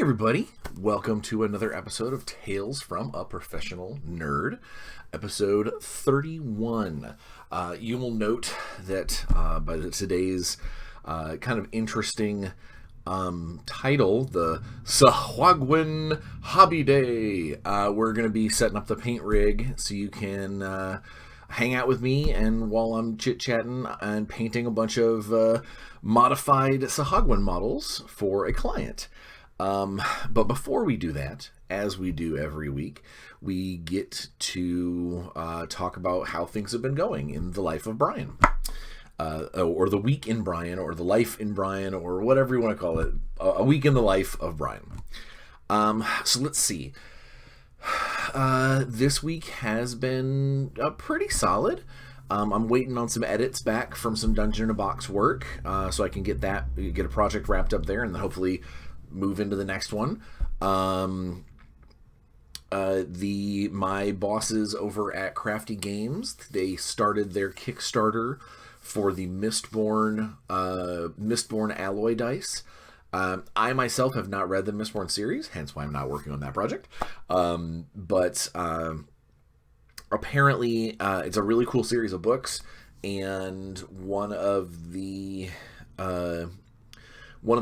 Hey everybody, welcome to another episode of Tales from a Professional Nerd, episode 31. You will note that by today's kind of interesting title, the Sahuagin Hobby Day, we're going to be setting up the paint rig so you can hang out with me and while I'm chit-chatting and painting a bunch of modified Sahuagin models for a client. But before we do that, as we do every week, we get to talk about how things have been going in the life of Bryan. Or the week in Bryan, or the life in Bryan, or whatever you want to call it. A week in the life of Bryan. So let's see. This week has been pretty solid. I'm waiting on some edits back from some Dungeon in a Box work, so I can get a project wrapped up there, and then hopefully move into the next one. My bosses over at Crafty Games, they started their Kickstarter for the Mistborn alloy dice. I myself have not read the Mistborn series, hence why I'm not working on that project. But apparently it's a really cool series of books, and one of the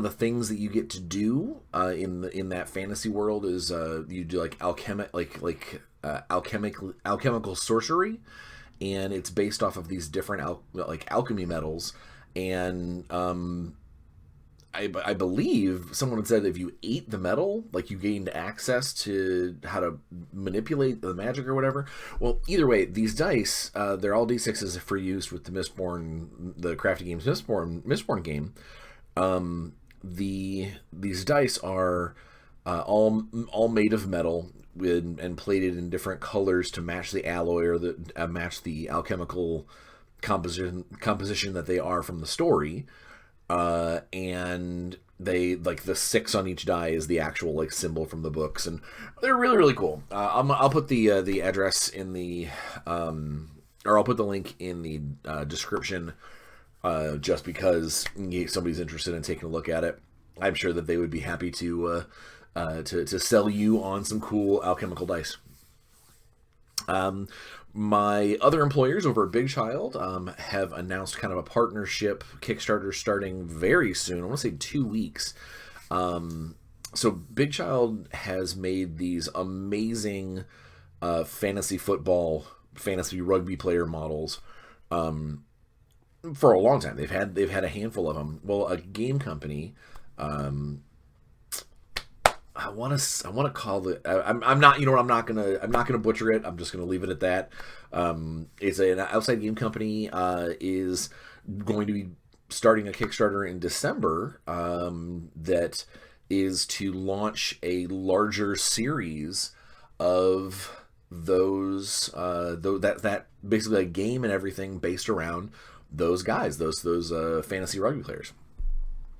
things that you get to do in that fantasy world is you do like alchemical sorcery, and it's based off of these different alchemy metals. And I believe someone had said if you ate the metal, like you gained access to how to manipulate the magic or whatever. Well, either way, these dice, they're all D6s for use with the Crafty Games Mistborn game. These dice are all made of metal and plated in different colors to match the alloy or match the alchemical composition that they are from the story. And they the 6 on each die is the actual symbol from the books, and they're really, really cool. I'll put the address in the or I'll put the link in the description. Just because somebody's interested in taking a look at it. I'm sure that they would be happy to sell you on some cool alchemical dice. My other employers over at Big Child have announced kind of a partnership Kickstarter starting very soon. I want to say 2 weeks. So Big Child has made these amazing fantasy rugby player models. For a long time, they've had a handful of them. Well, a game company, I want to call it. I'm not. You know what? I'm not gonna butcher it. I'm just gonna leave it at that. It's an outside game company. Is going to be starting a Kickstarter in December. That is to launch a larger series of those. That basically a game and everything based around those guys, those fantasy rugby players,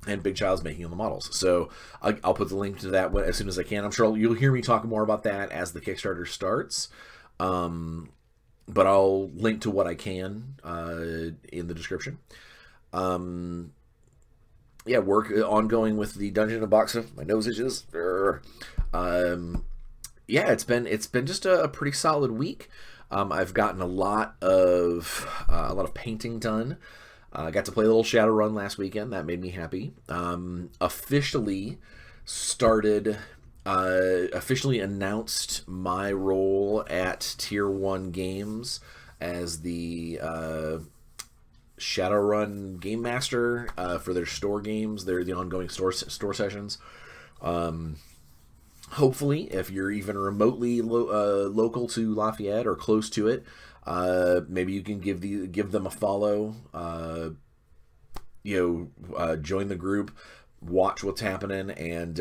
and Big Child's making the models. So I'll put the link to that as soon as I can. I'm sure you'll hear me talk more about that as the Kickstarter starts, but I'll link to what I can in the description. Work ongoing with the Dungeon in a Box. My nose itches. It's been just a pretty solid week. I've gotten a lot of painting done. I got to play a little Shadowrun last weekend. That made me happy. Officially announced my role at Tier 1 Games as the Shadowrun Game Master for their store games. They're the ongoing store sessions. Hopefully, if you're even remotely local to Lafayette or close to it, maybe you can give them a follow. Join the group, watch what's happening, and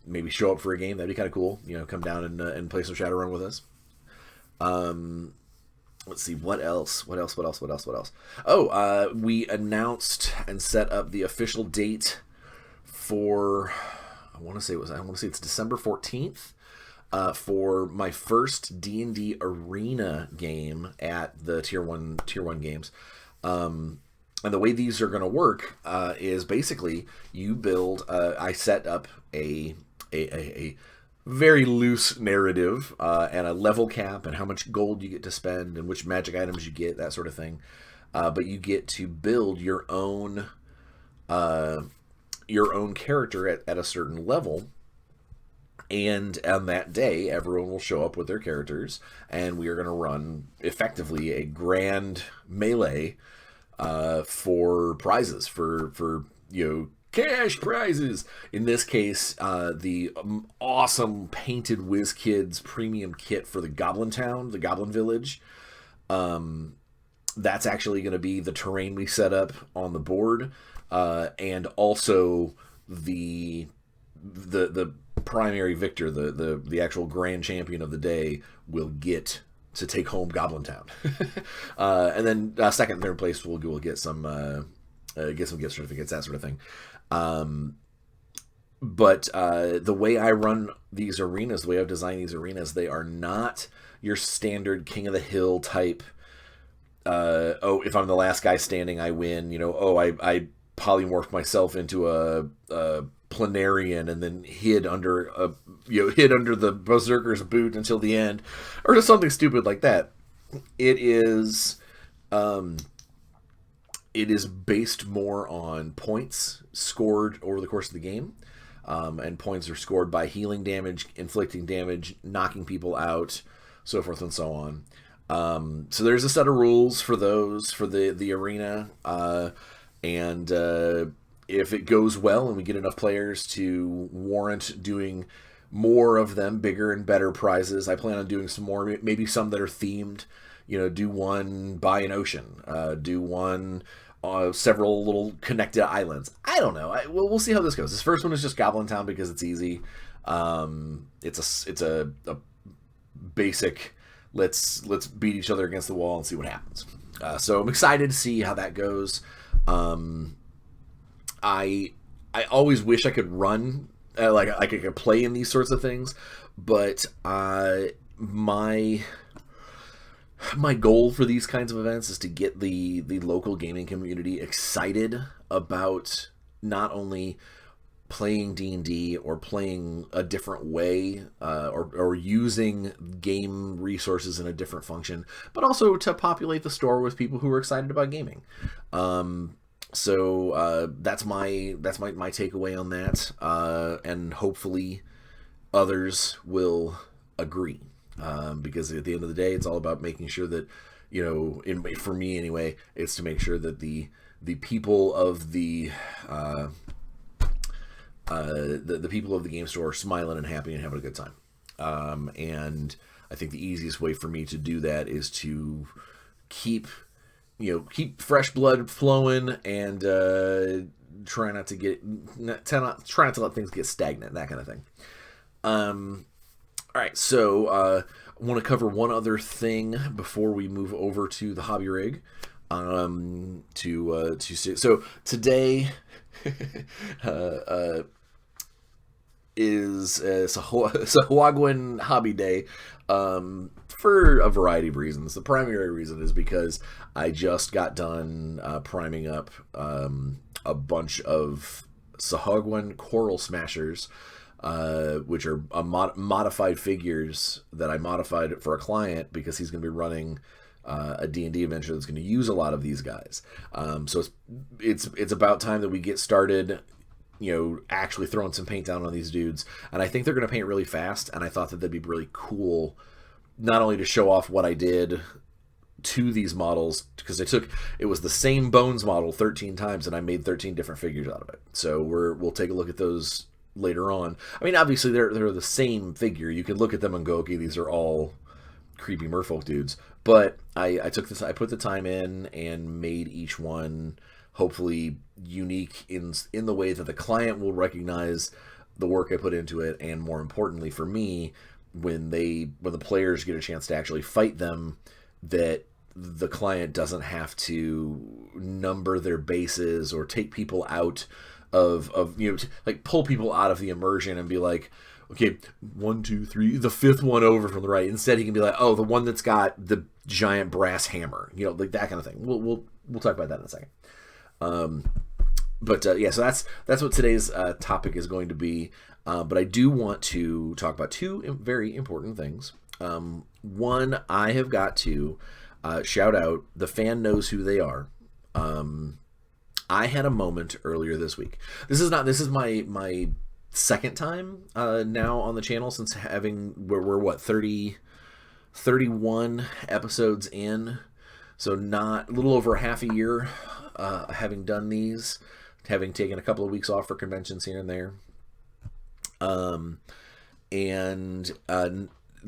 maybe show up for a game. That'd be kind of cool. Come down and play some Shadowrun with us. Let's see, what else? Oh, we announced and set up the official date for. I want to say it's December 14th for my first D&D arena game at the Tier 1 Games. And the way these are going to work is basically you build. I set up a a very loose narrative and a level cap and how much gold you get to spend and which magic items you get, that sort of thing. But you get to build your own character at a certain level. And on that day, everyone will show up with their characters, and we are going to run effectively a grand melee for prizes, for cash prizes. In this case, the awesome painted WizKids premium kit for the Goblin Town, the Goblin Village. That's actually going to be the terrain we set up on the board, and also the primary victor, the actual grand champion of the day, will get to take home Goblin Town. And then second and third place will get some gift certificates, that sort of thing. But the way I run these arenas, the way I've designed these arenas, they are not your standard King of the Hill type. If I'm the last guy standing, I win. I polymorph myself into a planarian and then hid under the berserker's boot until the end, or just something stupid like that. It is based more on points scored over the course of the game, and points are scored by healing damage, inflicting damage, knocking people out, so forth and so on. So there's a set of rules for those for the arena, and if it goes well and we get enough players to warrant doing more of them, bigger and better prizes, I plan on doing some more, maybe some that are themed. Do one by an ocean, do one several little connected islands. I don't know. We'll see how this goes. This first one is just Goblin Town because it's easy. It's a basic. Let's beat each other against the wall and see what happens. So I'm excited to see how that goes. I always wish I could run like I could play in these sorts of things, but my goal for these kinds of events is to get the local gaming community excited about not only playing D&D or playing a different way, or using game resources in a different function, but also to populate the store with people who are excited about gaming. So that's my takeaway on that, and hopefully others will agree, because at the end of the day, it's all about making sure that, for me anyway, it's to make sure that the people of the people of the game store are smiling and happy and having a good time. And I think the easiest way for me to do that is to keep fresh blood flowing and try not to let things get stagnant, that kind of thing. All right, so I want to cover one other thing before we move over to the hobby rig. So today is Sahuagin Hobby Day, for a variety of reasons. The primary reason is because I just got done priming up a bunch of Sahuagin Coral Smashers, which are modified figures that I modified for a client because he's going to be running a D&D adventure that's going to use a lot of these guys. So it's about time that we get started, actually throwing some paint down on these dudes. And I think they're going to paint really fast, and I thought that that'd be really cool, not only to show off what I did to these models, because it was the same Bones model 13 times, and I made 13 different figures out of it. So we'll take a look at those later on. I mean, obviously they're the same figure. You can look at them and go, okay, these are all creepy merfolk dudes. But I put the time in and made each one hopefully unique in the way that the client will recognize the work I put into it, and more importantly for me, when the players get a chance to actually fight them, that the client doesn't have to number their bases or take people out of like pull people out of the immersion and be like, okay, 1, 2, 3, the fifth one over from the right. Instead, he can be like, oh, the one that's got the giant brass hammer, like that kind of thing. We'll talk about that in a second. So that's what today's topic is going to be. But I do want to talk about two very important things. One, I have got to shout out, the fan knows who they are. I had a moment earlier this week. This is my second time now on the channel since we're what, 31 episodes in, so not a little over half a year having done these, having taken a couple of weeks off for conventions here and there. It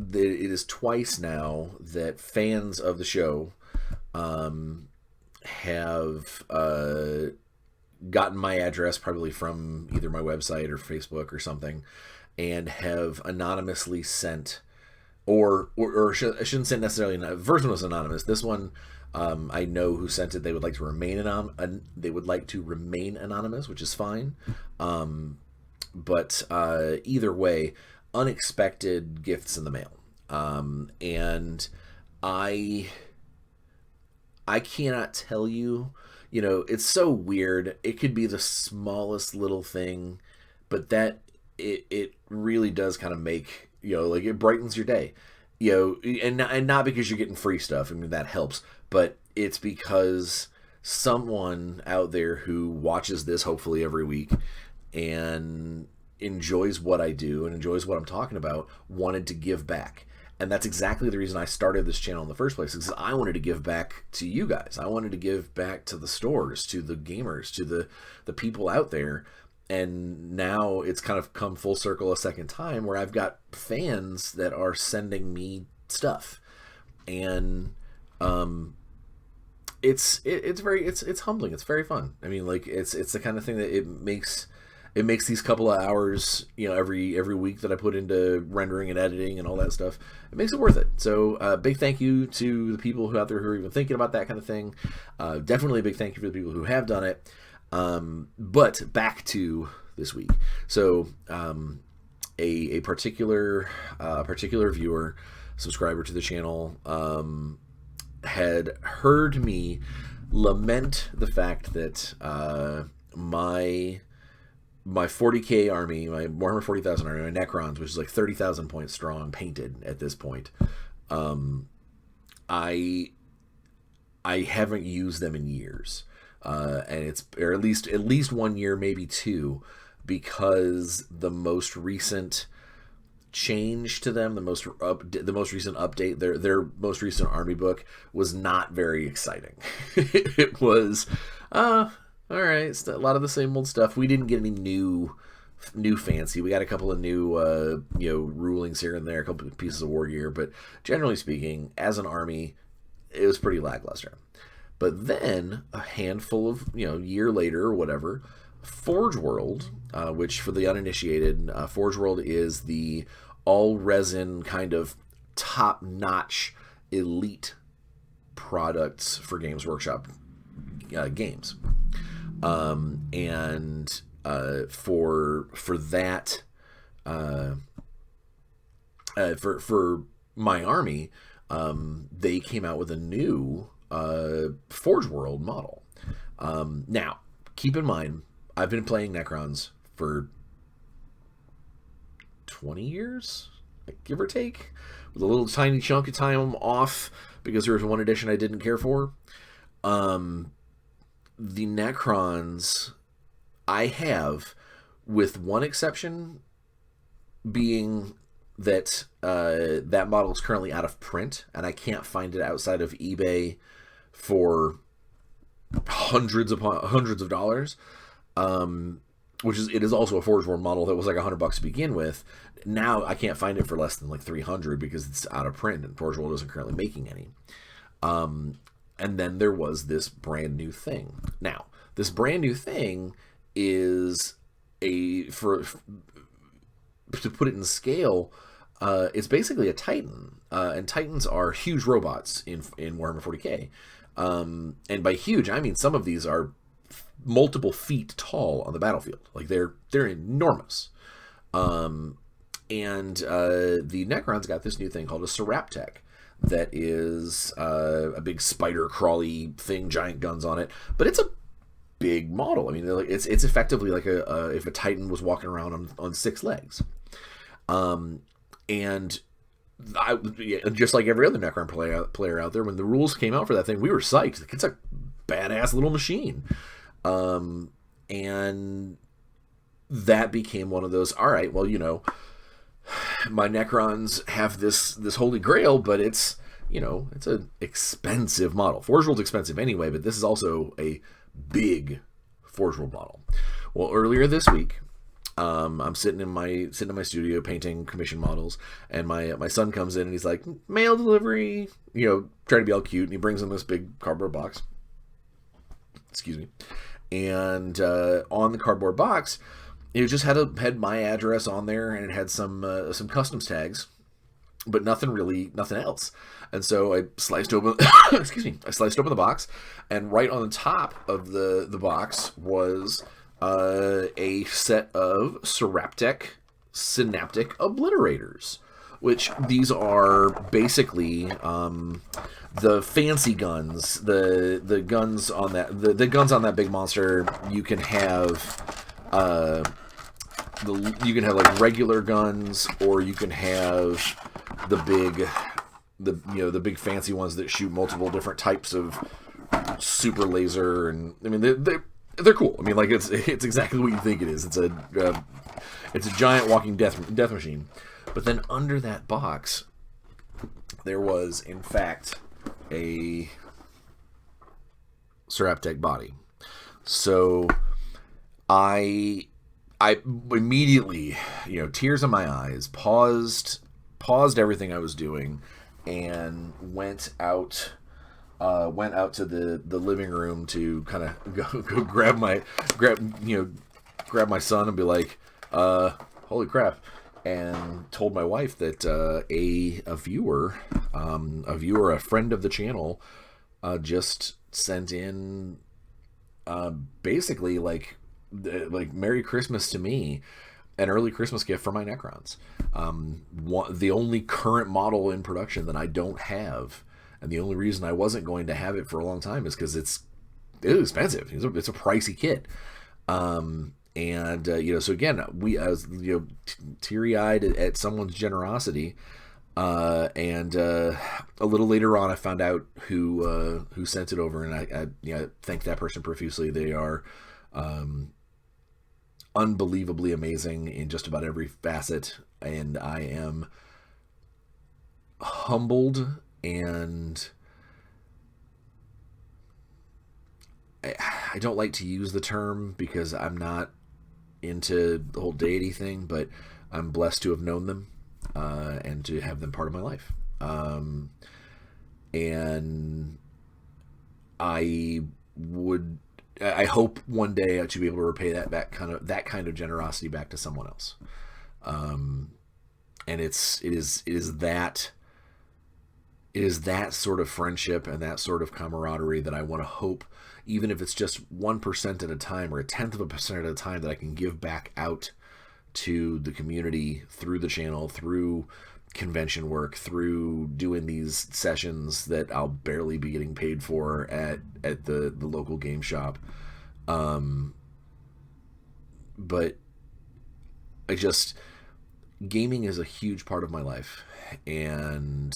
is twice now that fans of the show have gotten my address, probably from either my website or Facebook or something, and have anonymously sent, or I shouldn't say necessarily. The first one was anonymous. This one, I know who sent it. They would like to remain anonymous, which is fine. But either way, unexpected gifts in the mail, and I cannot tell you. You know, it's so weird. It could be the smallest little thing, but that it really does kind of make, you know, like, it brightens your day. You know, and not because you're getting free stuff. I mean, that helps, but it's because someone out there who watches this hopefully every week and enjoys what I do and enjoys what I'm talking about wanted to give back. And that's exactly the reason I started this channel in the first place, is I wanted to give back to you guys. I wanted to give back to the stores, to the gamers, to the people out there. And now it's kind of come full circle a second time where I've got fans that are sending me stuff. And it's humbling. It's very fun. I mean, like, it's the kind of thing that it makes these couple of hours, you know, every week that I put into rendering and editing and all that stuff, it makes it worth it. So big thank you to the people who out there who are even thinking about that kind of thing. Definitely a big thank you for the people who have done it. But back to this week. So a particular viewer, subscriber to the channel, had heard me lament the fact that my 40k army, my Warhammer 40,000 army, my Necrons, which is like 30,000 points strong, painted at this point, I haven't used them in years, and it's, or at least 1 year, maybe two, because the most recent change to them, the most recent update, their most recent army book was not very exciting. It was all right, it's a lot of the same old stuff. We didn't get any new fancy. We got a couple of new rulings here and there, a couple of pieces of war gear, but generally speaking, as an army, it was pretty lackluster. But then a handful of, year later or whatever, Forge World, which for the uninitiated, Forge World is the all resin kind of top-notch elite products for Games Workshop games. And for that, for my army, they came out with a new Forge World model. Now, keep in mind, I've been playing Necrons for 20 years, give or take, with a little tiny chunk of time off because there was one edition I didn't care for. The Necrons I have, with one exception being that that model is currently out of print and I can't find it outside of eBay for hundreds of dollars, which is, it is also a Forge World model that was like $100 to begin with. Now I can't find it for less than like 300 because it's out of print and Forge World isn't currently making any. And then there was this brand new thing. Now, this brand new thing is to put it in scale, it's basically a Titan. And Titans are huge robots in Warhammer 40k. And by huge, I mean some of these are multiple feet tall on the battlefield. Like they're enormous. And the Necrons got this new thing called a Seraptech. That is a big spider crawly thing, giant guns on it, but it's a big model. I mean, it's effectively like if a Titan was walking around on 6 legs. And just like every other Necron player out there, when the rules came out for that thing, we were psyched. It's a badass little machine. And that became one of those, all right, well, my Necrons have this holy grail, but it's an expensive model. Forge World's expensive anyway, but this is also a big Forge World model. Well, earlier this week, I'm sitting in my studio painting commission models, and my son comes in and he's like, mail delivery, trying to be all cute, and he brings in this big cardboard box. Excuse me. And on the cardboard box, it just had my address on there, and it had some customs tags, but nothing else. And so I sliced open the box, and right on the top of the box was a set of Seraptech Synaptic Obliterators, which these are basically the fancy guns, the guns on that big monster. You can have like regular guns, or you can have the big fancy ones that shoot multiple different types of super laser, and I mean they're cool. I mean, like it's exactly what you think it is. It's a giant walking death machine. But then under that box, there was in fact a Seraptech body. So I immediately, tears in my eyes, paused everything I was doing, and went out to the living room to kind of go grab my son and be like, holy crap, and told my wife that a viewer, a friend of the channel, just sent in basically like Merry Christmas to me, an early Christmas gift for my Necrons. The only current model in production that I don't have. And the only reason I wasn't going to have it for a long time is because it's expensive. It's a pricey kit. So again, I was teary-eyed at someone's generosity. And a little later on, I found out who sent it over, and I thank that person profusely. They are unbelievably amazing in just about every facet, and I am humbled. And I don't like to use the term because I'm not into the whole deity thing, but I'm blessed to have known them and to have them part of my life. And I hope one day to be able to repay that kind of generosity back to someone else. And it is that sort of friendship and that sort of camaraderie that I want to hope, even if it's just 1% at a time or 0.1% at a time, that I can give back out to the community through the channel, through convention work, through doing these sessions that I'll barely be getting paid for at the local game shop. But gaming is a huge part of my life, and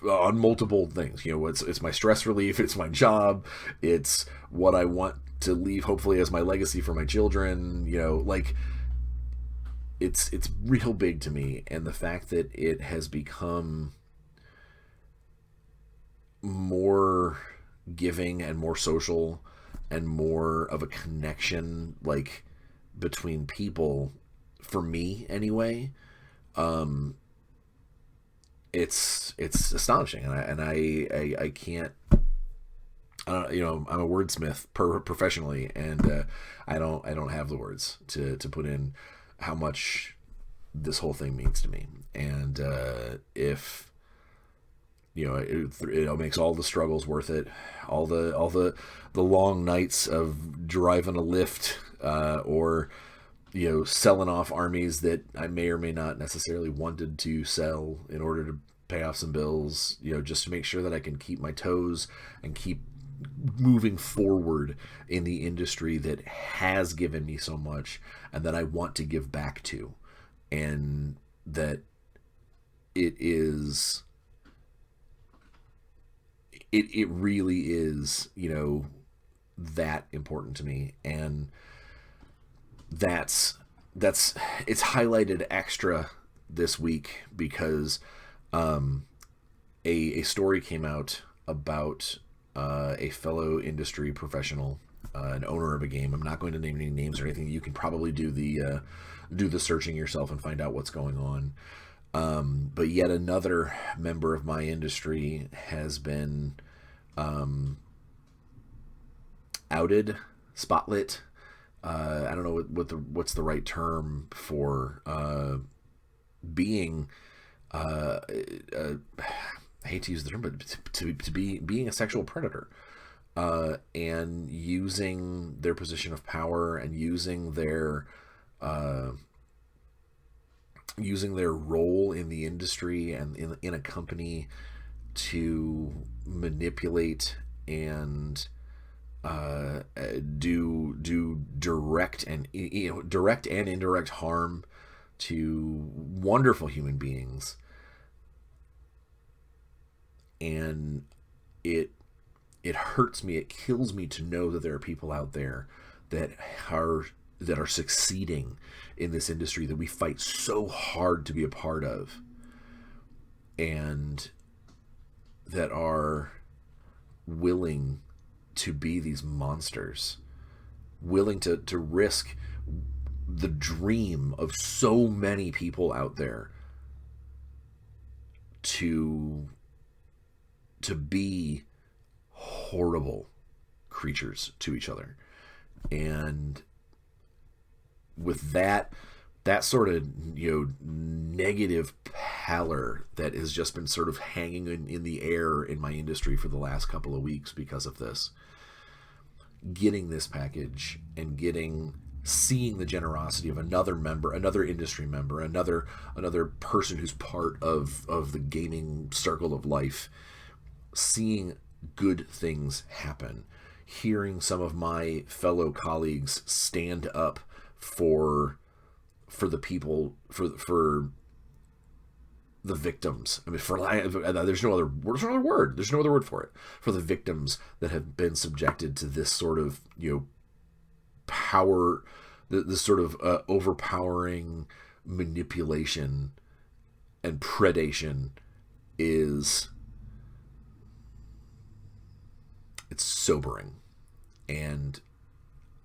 on multiple things. It's my stress relief, it's my job, it's what I want to leave hopefully as my legacy for my children. It's real big to me, and the fact that it has become more giving and more social and more of a connection, like between people, for me anyway, it's astonishing, and I can't. I'm a wordsmith professionally, and I don't have the words to put in how much this whole thing means to me. And if it makes all the struggles worth it, all the long nights of driving a lift, or selling off armies that I may or may not necessarily wanted to sell in order to pay off some bills, just to make sure that I can keep my toes and keep moving forward in the industry that has given me so much and that I want to give back to, and that it is it really is, that important to me. And that's it's highlighted extra this week because a story came out about a fellow industry professional, an owner of a game. I'm not going to name any names or anything. You can probably do the searching yourself and find out what's going on. But yet another member of my industry has been outed, spotlit. I don't know what's the right term for being. I hate to use the term, but to be being a sexual predator, and using their position of power and using their role in the industry and in a company to manipulate and do direct and indirect harm to wonderful human beings. And it hurts me, it kills me to know that there are people out there that are succeeding in this industry that we fight so hard to be a part of, and that are willing to be these monsters, willing to risk the dream of so many people out there to be horrible creatures to each other. And with that sort of negative pallor that has just been sort of hanging in the air in my industry for the last couple of weeks because of this, getting this package and seeing the generosity of another industry member, another person who's part of the gaming circle of life, seeing good things happen, hearing some of my fellow colleagues stand up for the people, for the victims. I mean, there's no other word for it. For the victims that have been subjected to this sort of power, this sort of overpowering manipulation and predation it's sobering. And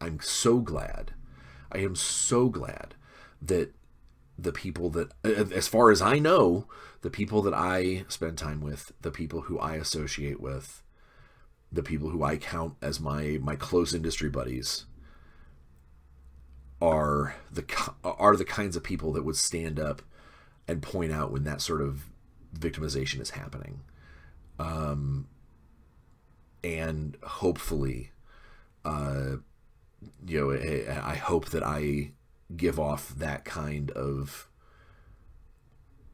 I am so glad that the people that, as far as I know, the people that I spend time with, the people who I associate with, the people who I count as my close industry buddies, are the kinds of people that would stand up and point out when that sort of victimization is happening. And hopefully, I hope that I give off that kind of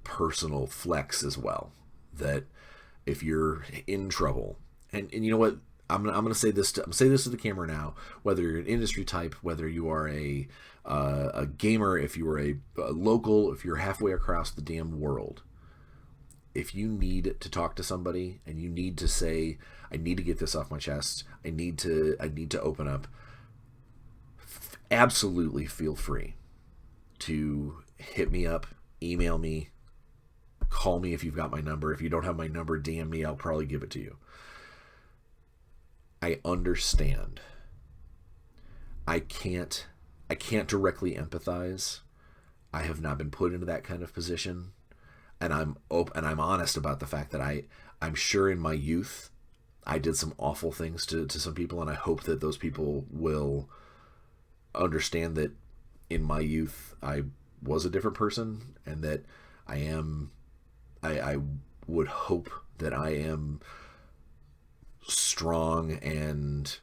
personal flex as well. That if you're in trouble, and you know what, I'm gonna say this to the camera now. Whether you're an industry type, whether you are a gamer, if you are a local, if you're halfway across the damn world, if you need to talk to somebody and you need to say, I need to get this off my chest, I need to open up, absolutely feel free to hit me up, email me, call me if you've got my number. If you don't have my number, DM me, I'll probably give it to you. I understand. I can't directly empathize. I have not been put into that kind of position. And I'm honest about the fact that I'm sure in my youth I did some awful things to some people, and I hope that those people will understand that in my youth I was a different person, and that I would hope that I am strong and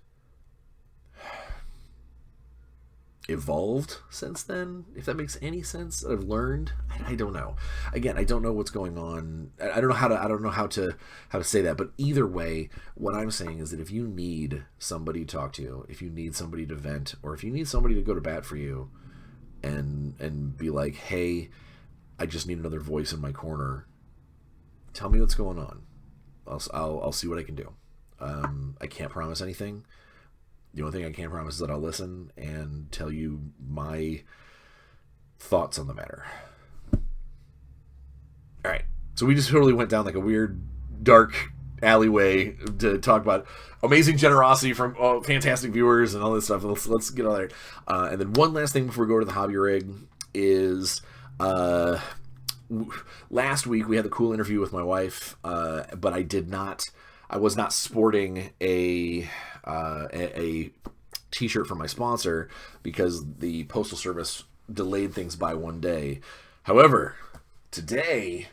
evolved since then, if that makes any sense. I've learned. I don't know. Again, I don't know what's going on. I don't know how to say that. But either way, what I'm saying is that if you need somebody to talk to, if you need somebody to vent, or if you need somebody to go to bat for you, and be like, hey, I just need another voice in my corner. Tell me what's going on. I'll see what I can do. I can't promise anything. The only thing I can promise is that I'll listen and tell you my thoughts on the matter. All right. So we just totally went down like a weird, dark alleyway to talk about amazing generosity from fantastic viewers and all this stuff. Let's get on there. And then one last thing before we go to the hobby rig is last week we had the cool interview with my wife, but I was not sporting a t-shirt from my sponsor because the postal service delayed things by one day. However, today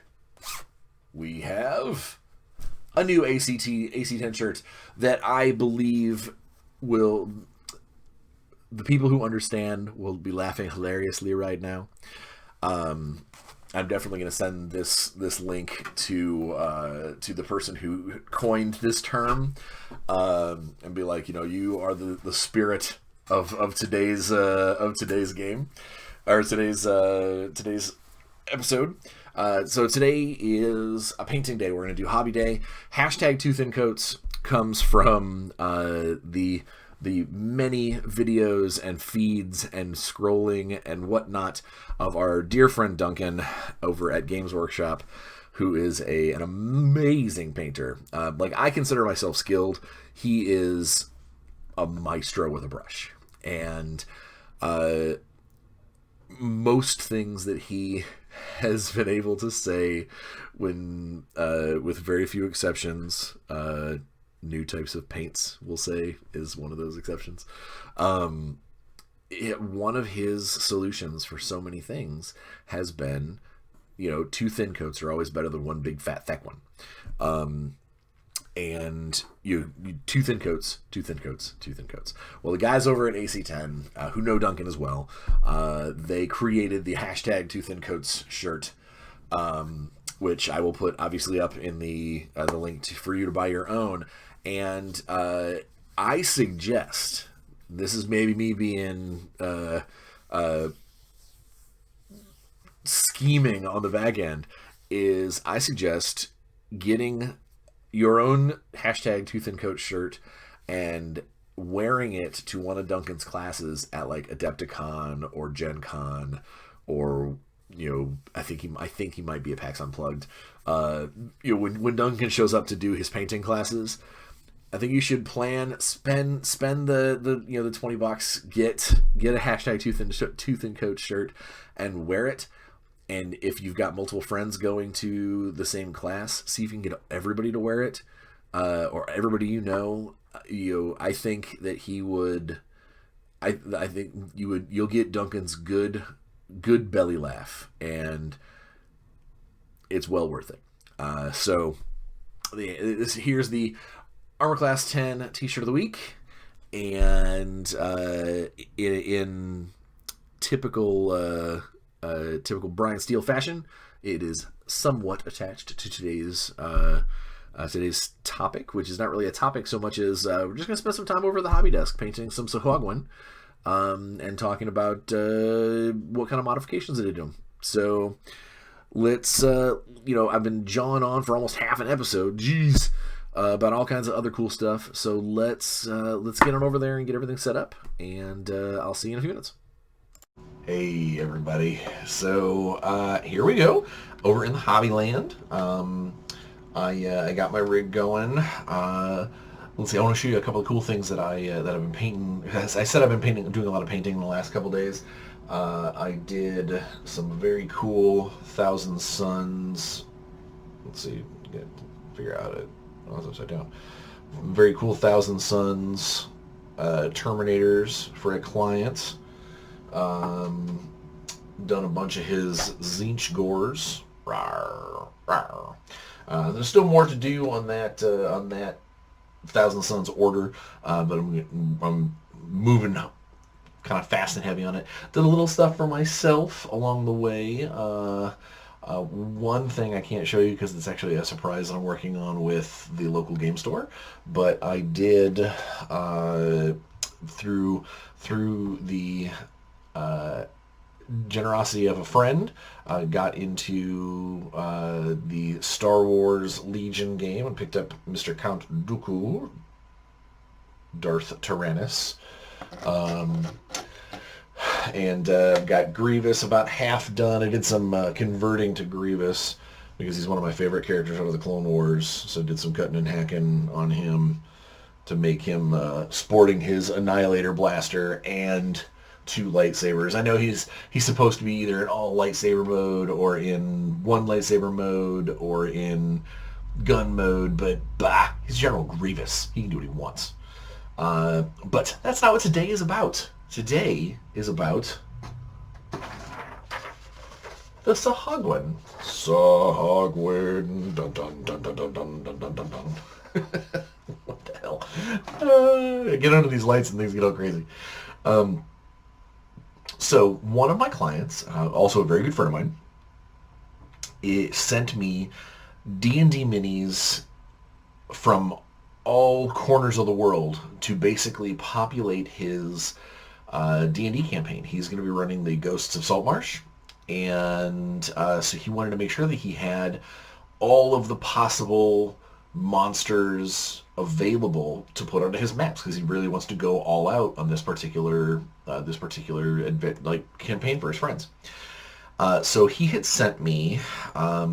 we have a new AC10 shirt that I believe the people who understand will be laughing hilariously right now. I'm definitely going to send this link to the person who coined this term, and be like, you are the spirit of today's game, or today's episode. So today is a painting day. We're going to do hobby day. Hashtag Too Thin Coats comes from the many videos and feeds and scrolling and whatnot of our dear friend Duncan over at Games Workshop, who is an amazing painter. I consider myself skilled. He is a maestro with a brush. And most things that he has been able to say, when with very few exceptions, new types of paints, we'll say, is one of those exceptions. One of his solutions for so many things has been, two thin coats are always better than one big fat thick one. And you two thin coats. Well, the guys over at AC10, who know Duncan as well, they created the hashtag Too Thin Coats shirt, which I will put obviously up in the link for you to buy your own. And I suggest, this is maybe me being scheming on the back end, is I suggest getting your own hashtag Too Thin Coat shirt and wearing it to one of Duncan's classes at like Adepticon or Gen Con, or I think he might be at PAX Unplugged. When Duncan shows up to do his painting classes, I think you should spend the $20, get a hashtag Too Thin Coat shirt and wear it. And if you've got multiple friends going to the same class, see if you can get everybody to wear it, or everybody I think that he would. I think you'll get Duncan's good belly laugh, and it's well worth it. So here's the Armor Class 10 T-shirt of the week, and in typical Bryan Steele fashion, it is somewhat attached to today's topic, which is not really a topic so much as we're just going to spend some time over at the hobby desk painting some Sahuagin, and talking about what kind of modifications they did to them. So let's, I've been jawing on for almost half an episode, about all kinds of other cool stuff. So let's get on over there and get everything set up, and I'll see you in a few minutes. Hey everybody, so here we go over in the Hobbyland. I got my rig going. Let's see, I want to show you a couple of cool things that I've been painting. As I said, I've been doing a lot of painting in the last couple days. I did some very cool Thousand Suns. Let's see, figure out it. Oh, it's upside down. Very cool Thousand Suns Terminators for a client. Done a bunch of his Zinch Gores. Rawr, rawr. There's still more to do on that Thousand Suns order, but I'm moving kind of fast and heavy on it. Did a little stuff for myself along the way. One thing I can't show you because it's actually a surprise I'm working on with the local game store, but I did through the generosity of a friend, got into the Star Wars Legion game and picked up Mr. Count Dooku, Darth Tyrannus, and got Grievous about half done. I did some converting to Grievous because he's one of my favorite characters out of the Clone Wars, so did some cutting and hacking on him to make him sporting his Annihilator blaster and 2 lightsabers. I know he's supposed to be either in all lightsaber mode or in one lightsaber mode or in gun mode, but he's General Grievous. He can do what he wants. But that's not what today is about. Today is about the Sahuagin. Sahuagin. Dun dun dun dun dun dun dun dun dun dun. What the hell? I get under these lights and things get all crazy. So one of my clients, also a very good friend of mine, sent me D&D minis from all corners of the world to basically populate his D&D campaign. He's going to be running the Ghosts of Saltmarsh, and so he wanted to make sure that he had all of the possible monsters available to put onto his maps because he really wants to go all out on this particular campaign for his friends. So he had sent me I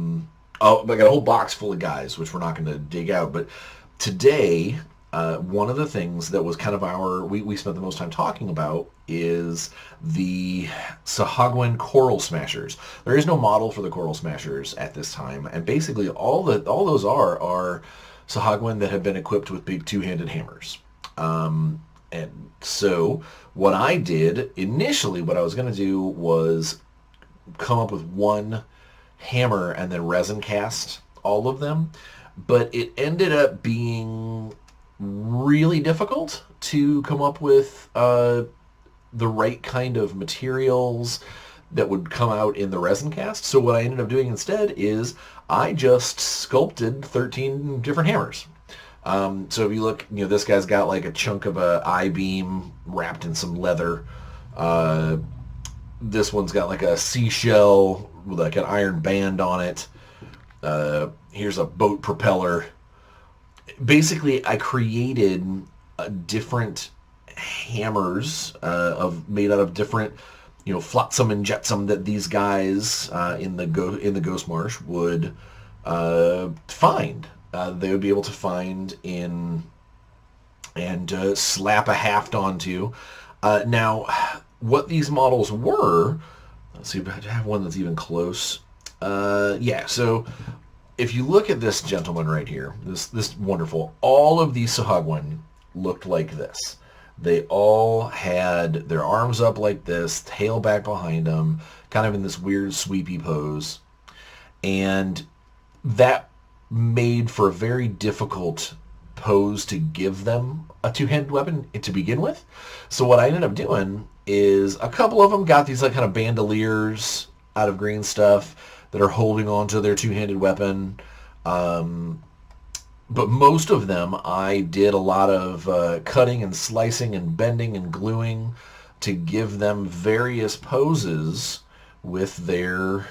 got a whole box full of guys, which we're not going to dig out, but today one of the things that was kind of we spent the most time talking about is the Sahuagin Coral Smashers. There is no model for the Coral Smashers at this time, and basically all those are Sahuagin that have been equipped with big 2-handed hammers. And so what I did initially, what I was going to do was come up with one hammer and then resin cast all of them, but it ended up being really difficult to come up with the right kind of materials that would come out in the resin cast. So what I ended up doing instead is I just sculpted 13 different hammers. So if you look, this guy's got like a chunk of a I-beam wrapped in some leather. This one's got like a seashell with like an iron band on it. Here's a boat propeller. Basically, I created different hammers made out of different, flotsam and jetsam that these guys in the Ghost Marsh would find. They would be able to find and slap a haft onto. Now, what these models were, let's see if I have one that's even close. Yeah, so if you look at this gentleman right here, this wonderful, all of these Sahuagin looked like this. They all had their arms up like this, tail back behind them, kind of in this weird sweepy pose. And that made for a very difficult pose to give them a 2-handed weapon to begin with. So what I ended up doing is a couple of them got these like kind of bandoliers out of green stuff that are holding on to their 2-handed weapon. But most of them, I did a lot of cutting and slicing and bending and gluing to give them various poses with their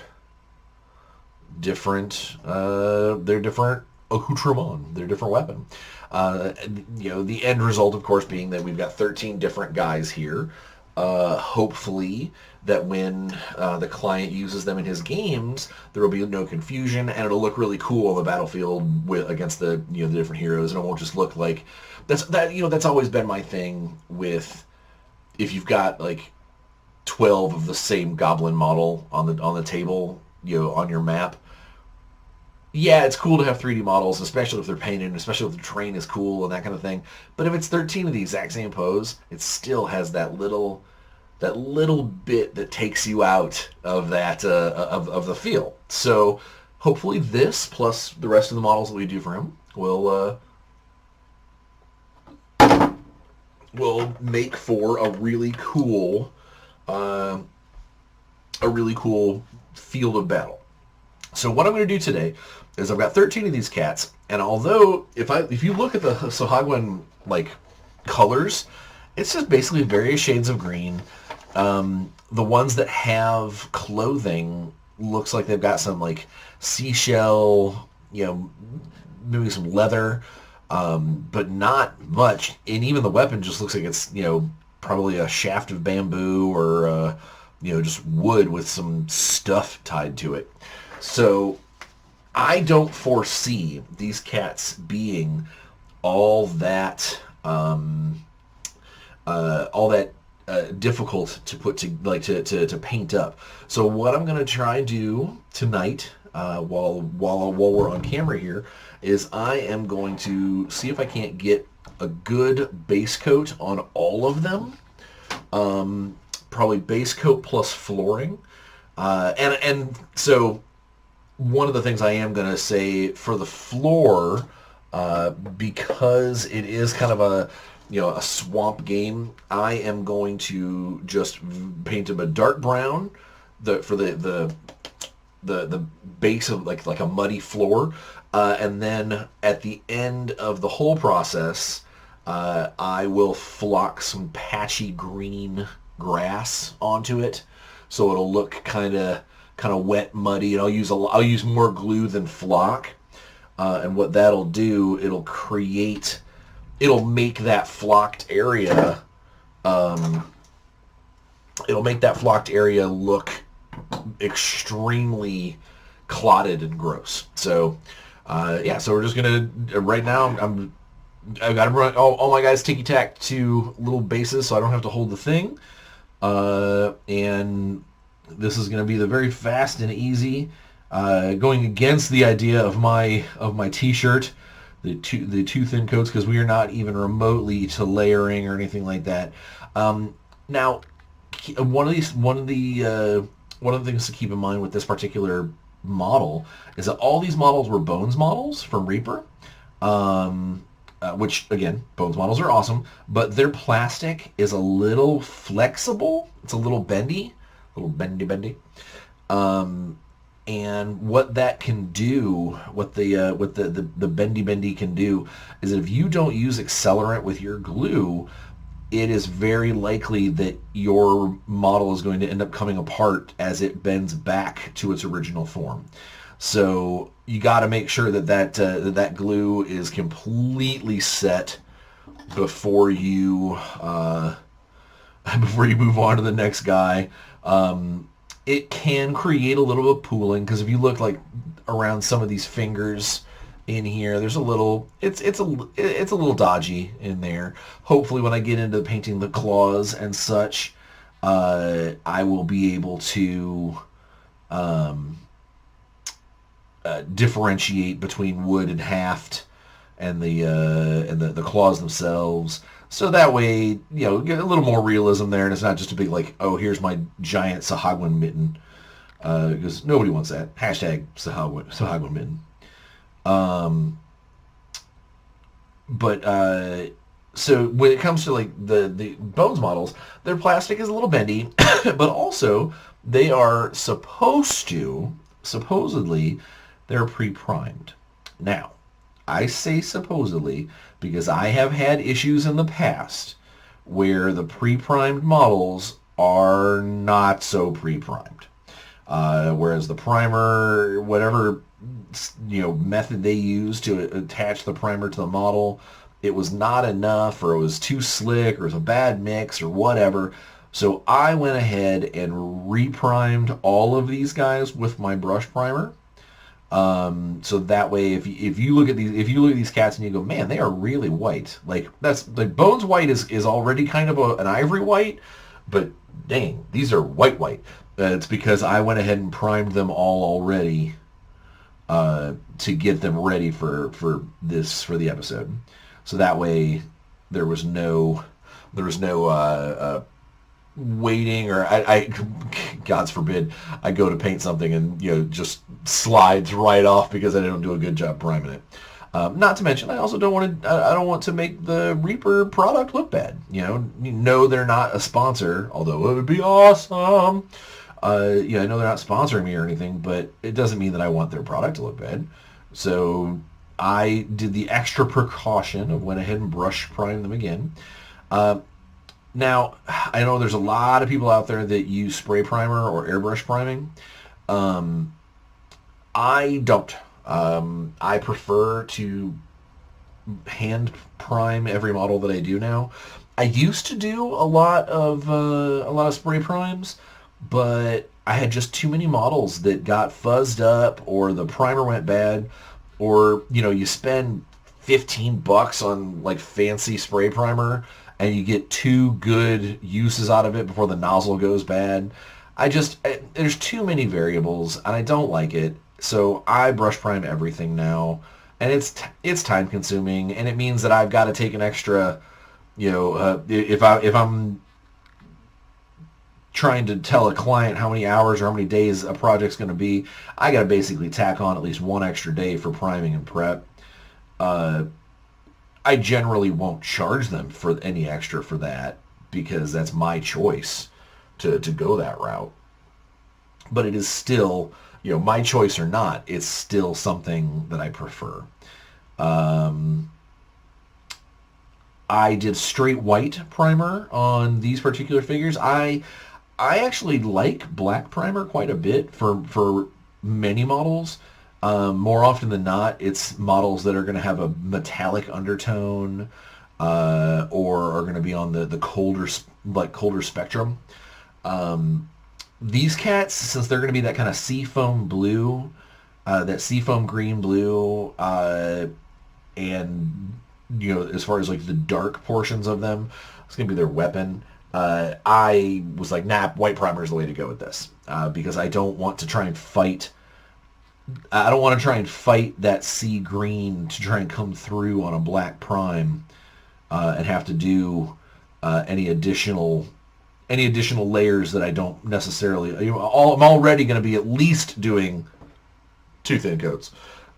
different accoutrement, their different weapon. The end result, of course, being that we've got 13 different guys here. Hopefully that when the client uses them in his games, there will be no confusion, and it'll look really cool on the battlefield against the different heroes, and it won't just look like that's always been my thing with, if you've got like 12 of the same goblin model on the table, on your map. Yeah, it's cool to have 3D models, especially if they're painted, especially if the terrain is cool and that kind of thing. But if it's 13 of the exact same pose, it still has that little bit that takes you out of that of the feel. So hopefully this plus the rest of the models that we do for him will will make for a really cool field of battle. So what I'm going to do today is I've got 13 of these cats, and although if you look at the Sahuagin like colors, it's just basically various shades of green. The ones that have clothing looks like they've got some like seashell, maybe some leather, but not much. And even the weapon just looks like it's probably a shaft of bamboo or just wood with some stuff tied to it. So I don't foresee these cats being all that difficult to put to paint up. So what I'm gonna try and do tonight, while we're on camera here, is I am going to see if I can't get a good base coat on all of them. Probably base coat plus flooring, and so one of the things I am gonna say for the floor, because it is kind of a swamp game, I am going to just paint them a dark brown for the base of like a muddy floor, and then at the end of the whole process, I will flock some patchy green grass onto it, so it'll look kind of wet, muddy, and I'll use more glue than flock, and what that'll do, it'll make that flocked area, look extremely clotted and gross. So, so we're just gonna right now. I've got to run all my guys ticky-tack to little bases, so I don't have to hold the thing. And this is going to be the very fast and easy, going against the idea of my T-shirt, the two thin coats, because we are not even remotely to layering or anything like that. Now, one of the things to keep in mind with this particular model is that all these models were Bones models from Reaper. Which, again, Bones models are awesome, but their plastic is a little flexible. It's a little bendy. And what that can do, what the bendy can do, is that if you don't use accelerant with your glue, it is very likely that your model is going to end up coming apart as it bends back to its original form. So you got to make sure that glue is completely set before you move on to the next guy. It can create a little bit of pooling, because if you look like around some of these fingers in here, there's a little it's a little dodgy in there. Hopefully, when I get into painting the claws and such, I will be able to differentiate between wood and haft and the claws themselves, so that way get a little more realism there, and it's not just a big like, oh, here's my giant Sahuagin mitten, because nobody wants that. Hashtag Sahuagin mitten. So when it comes to like the Bones models, their plastic is a little bendy, but also they are supposedly they're pre-primed. Now, I say supposedly because I have had issues in the past where the pre-primed models are not so pre-primed. Whereas the primer, whatever method they use to attach the primer to the model, it was not enough, or it was too slick, or it was a bad mix, or whatever. So I went ahead and re-primed all of these guys with my brush primer. So that way, if you look at these cats and you go, man, they are really white. Like that's like Bones white is already kind of an ivory white, but dang, these are white. It's because I went ahead and primed them all already to get them ready for the episode. So that way, there was no waiting, or I God's forbid, I go to paint something and just slides right off because I didn't do a good job priming it. Not to mention, I also don't want to. I don't want to make the Reaper product look bad. No, they're not a sponsor, although it would be awesome. I know they're not sponsoring me or anything, but it doesn't mean that I want their product to look bad. So I did the extra precaution of went ahead and brush primed them again. Now, I know there's a lot of people out there that use spray primer or airbrush priming. I don't. I prefer to hand prime every model that I do now. I used to do a lot of spray primes, but I had just too many models that got fuzzed up, or the primer went bad, or you spend $15 on like fancy spray primer and you get 2 good uses out of it before the nozzle goes bad. There's too many variables and I don't like it. So I brush prime everything now, and it's time consuming, and it means that I've got to take an extra, if I'm trying to tell a client how many hours or how many days a project's going to be, I got to basically tack on at least 1 extra day for priming and prep. I generally won't charge them for any extra for that because that's my choice to go that route. But it is still, my choice or not, it's still something that I prefer. I did straight white primer on these particular figures. I actually like black primer quite a bit for many models. More often than not, it's models that are going to have a metallic undertone or are going to be on the colder spectrum. These cats, since they're going to be that kind of seafoam blue, that seafoam green blue, and as far as like the dark portions of them, it's going to be their weapon. I was like, nah, white primer is the way to go with this because I don't want to try and fight. I don't want to try and fight that sea green to try and come through on a black prime and have to do any additional layers that I don't necessarily. I'm already going to be at least doing 2 thin coats.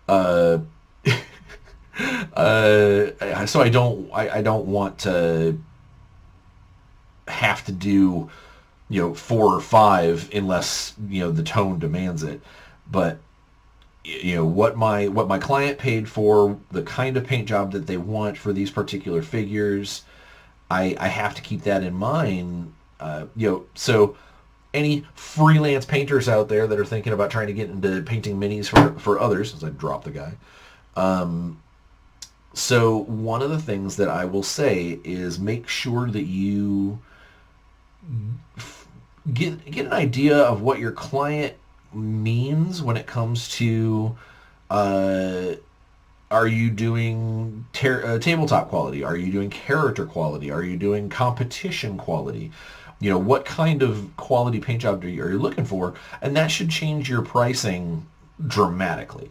So I don't want to have to do 4 or 5 unless the tone demands it. But what my client paid for, the kind of paint job that they want for these particular figures, I have to keep that in mind. So any freelance painters out there that are thinking about trying to get into painting minis for others, as I drop the guy. So one of the things that I will say is make sure that you get an idea of what your client means when it comes to are you doing tabletop quality? Are you doing character quality? Are you doing competition quality? What kind of quality paint job are you looking for? And that should change your pricing dramatically.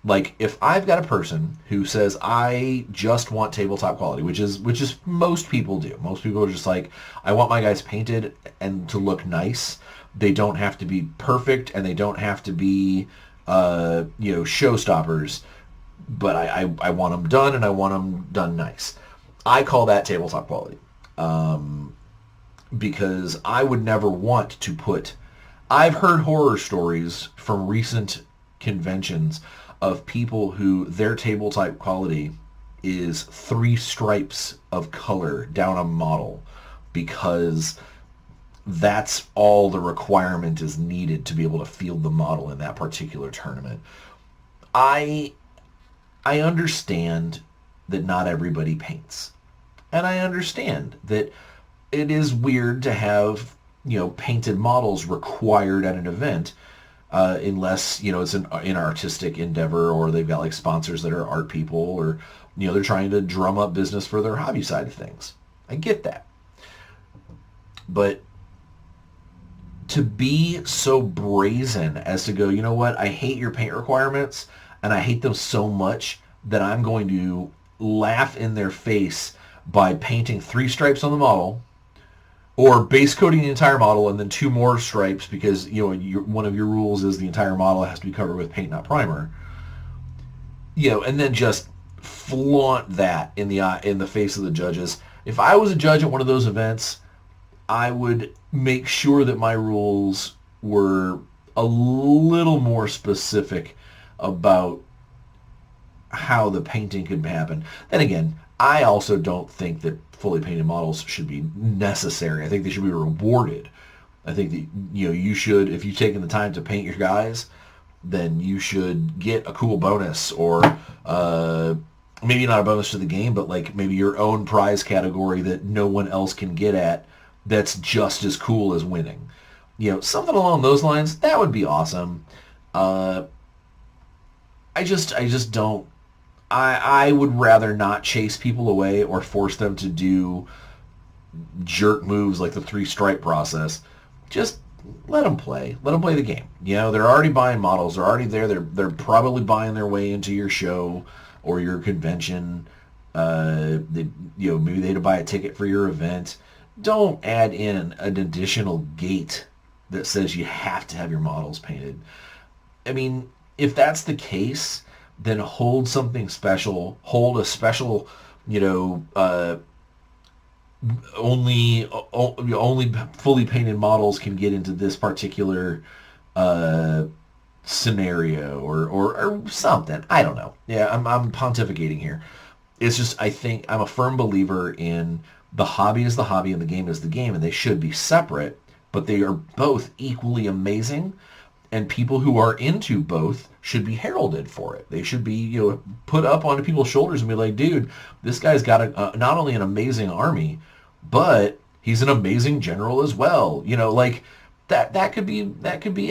Like if I've got a person who says I just want tabletop quality, which is most people do. Most people are just like, I want my guys painted and to look nice. They don't have to be perfect and they don't have to be showstoppers, but I want them done and I want them done nice. I call that tabletop quality. Because I would never want to put... I've heard horror stories from recent conventions of people who their tabletop quality is 3 stripes of color down a model because that's all the requirement is needed to be able to field the model in that particular tournament. I understand that not everybody paints. And I understand that it is weird to have, painted models required at an event unless, it's an artistic endeavor or they've got like sponsors that are art people or, they're trying to drum up business for their hobby side of things. I get that. But to be so brazen as to go, you know what, I hate your paint requirements and I hate them so much that I'm going to laugh in their face by painting 3 stripes on the model or base coating the entire model and then 2 more stripes because, one of your rules is the entire model has to be covered with paint, not primer. And then just flaunt that in the face of the judges. If I was a judge at one of those events, I would make sure that my rules were a little more specific about how the painting could happen. Then again, I also don't think that fully painted models should be necessary. I think they should be rewarded. I think that, you should, if you've taken the time to paint your guys, then you should get a cool bonus, or maybe not a bonus to the game, but like maybe your own prize category that no one else can get at, that's just as cool as winning. Something along those lines. That would be awesome. I just don't. I would rather not chase people away or force them to do jerk moves like the 3-stripe process. Just let them play. Let them play the game. They're already buying models. They're already there. They're probably buying their way into your show or your convention. Maybe they had to buy a ticket for your event. Don't add in an additional gate that says you have to have your models painted. I mean, if that's the case, then hold something special. Hold a special, only fully painted models can get into this particular scenario, or something. I don't know. Yeah, I'm pontificating here. It's just, I think I'm a firm believer in the hobby is the hobby and the game is the game, and they should be separate, but they are both equally amazing, and people who are into both should be heralded for it. They should be, put up onto people's shoulders and be like, dude, this guy's got not only an amazing army, but he's an amazing general as well. Like that could be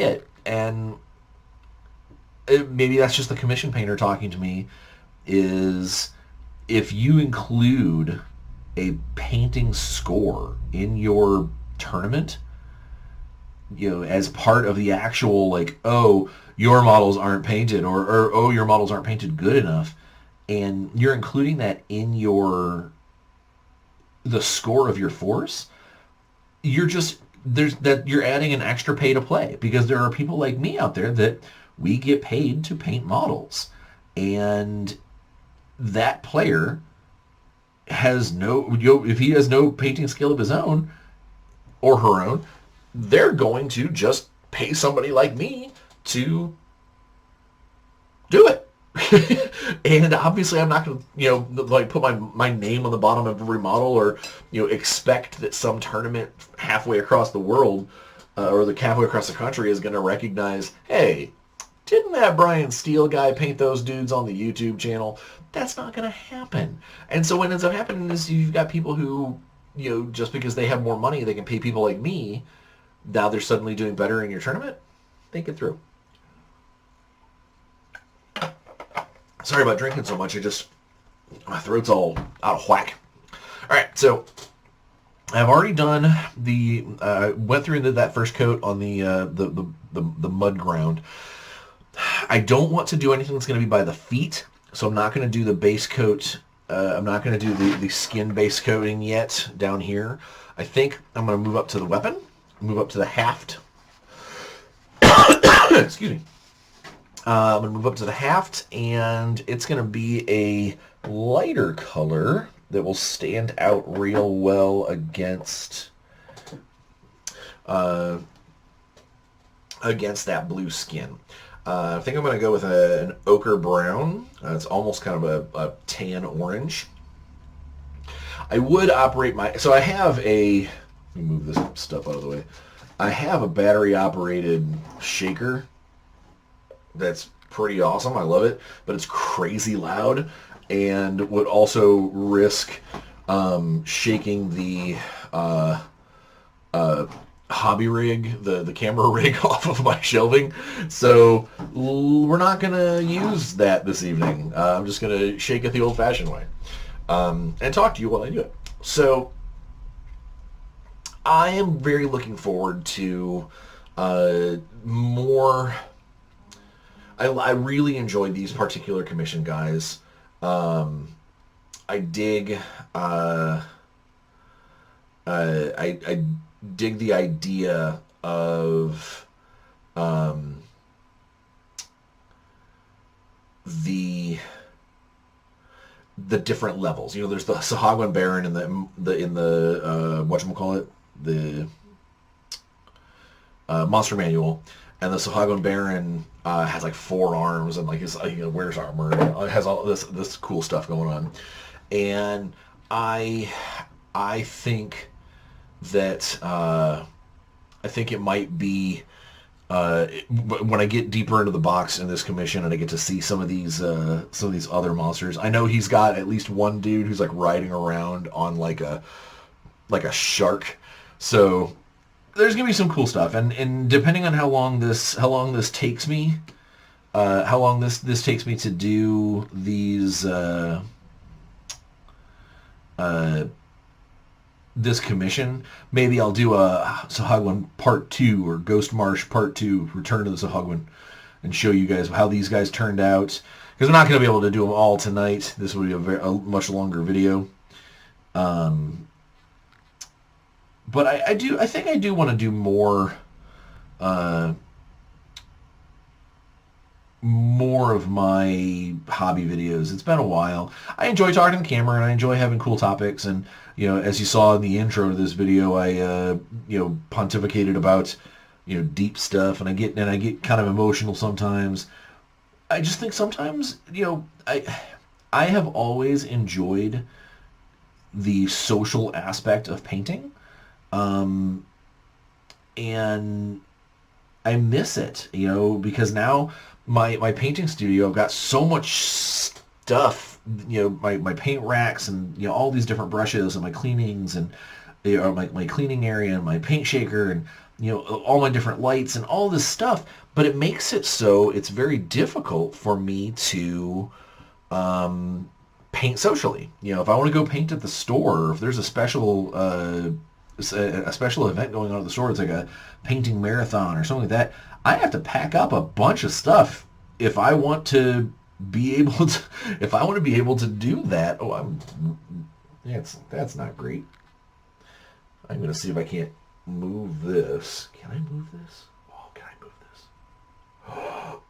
it. And maybe that's just the commission painter talking to me, is if you include a painting score in your tournament, as part of the actual, like, oh, your models aren't painted, or oh, your models aren't painted good enough, and you're including that in the score of your force, you're adding an extra pay to play, because there are people like me out there that we get paid to paint models, and that player has if he has no painting skill of his own or her own, they're going to just pay somebody like me to do it. And obviously I'm not going to, put my name on the bottom of every model, or, expect that some tournament halfway across the world, or the halfway across the country is going to recognize, hey, didn't that Bryan Steele guy paint those dudes on the YouTube channel? That's not going to happen. And so what ends up happening is you've got people who, just because they have more money, they can pay people like me. Now they're suddenly doing better in your tournament. Think it through. Sorry about drinking so much. My throat's all out of whack. All right, so I've already done went through and did that first coat on the mud ground. I don't want to do anything that's going to be by the feet, so I'm not going to do the base coat. I'm not going to do the skin base coating yet down here. I think I'm going to move up to the weapon, move up to the haft. Excuse me. I'm going to move up to the haft, and it's going to be a lighter color that will stand out real well against that blue skin. I think I'm going to go with an ochre brown. It's almost kind of a tan orange. I would operate so I have let me move this stuff out of the way. I have a battery-operated shaker that's pretty awesome. I love it, but it's crazy loud, and would also risk shaking the hobby rig, the camera rig off of my shelving. So we're not going to use that this evening. I'm just going to shake it the old-fashioned way and talk to you while I do it. So I am very looking forward to more. I really enjoy these particular commission guys. I dig I dig the idea of the different levels. There's the Sahuagin Baron in the whatchamacallit, the Monster Manual, and the Sahuagin Baron has like 4 arms and like his wears armor and has all this cool stuff going on, and I think that it might be when I get deeper into the box in this commission and I get to see some of these other monsters. I know he's got at least one dude who's like riding around on like a shark, so there's gonna be some cool stuff, and depending on how long this takes me, how long this takes me to do these this commission, maybe I'll do a Sahuagin Part 2 or Ghost Marsh Part 2, Return to the Sahuagin, and show you guys how these guys turned out, because we're not going to be able to do them all tonight. This will be a much longer video. But I think I do want to do more of my hobby videos. It's been a while. I enjoy talking to the camera, and I enjoy having cool topics, and as you saw in the intro to this video, I pontificated about deep stuff, and I get kind of emotional sometimes. I just think sometimes I have always enjoyed the social aspect of painting, and I miss it, because now my painting studio, I've got so much stuff, my paint racks and all these different brushes and my cleanings and my cleaning area and my paint shaker and all my different lights and all this stuff, but it makes it so it's very difficult for me to paint socially. If I want to go paint at the store, or if there's a special event going on at the store, it's like a painting marathon or something like that, I have to pack up a bunch of stuff if I want to be able to do that. That's not great. I'm gonna see if I can't move this. Can I move this? Oh, can I move this?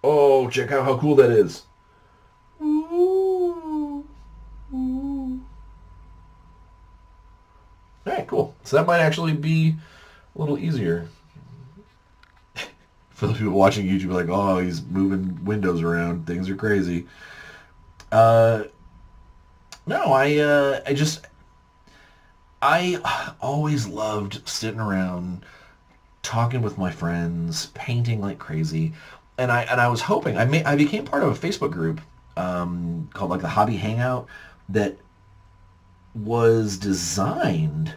Oh, check out how cool that is. Ooh. All right, cool. So that might actually be a little easier. For those people watching YouTube, like, oh, he's moving windows around. Things are crazy. No, I always loved sitting around, talking with my friends, painting like crazy, and I was hoping I became part of a Facebook group called like the Hobby Hangout that was designed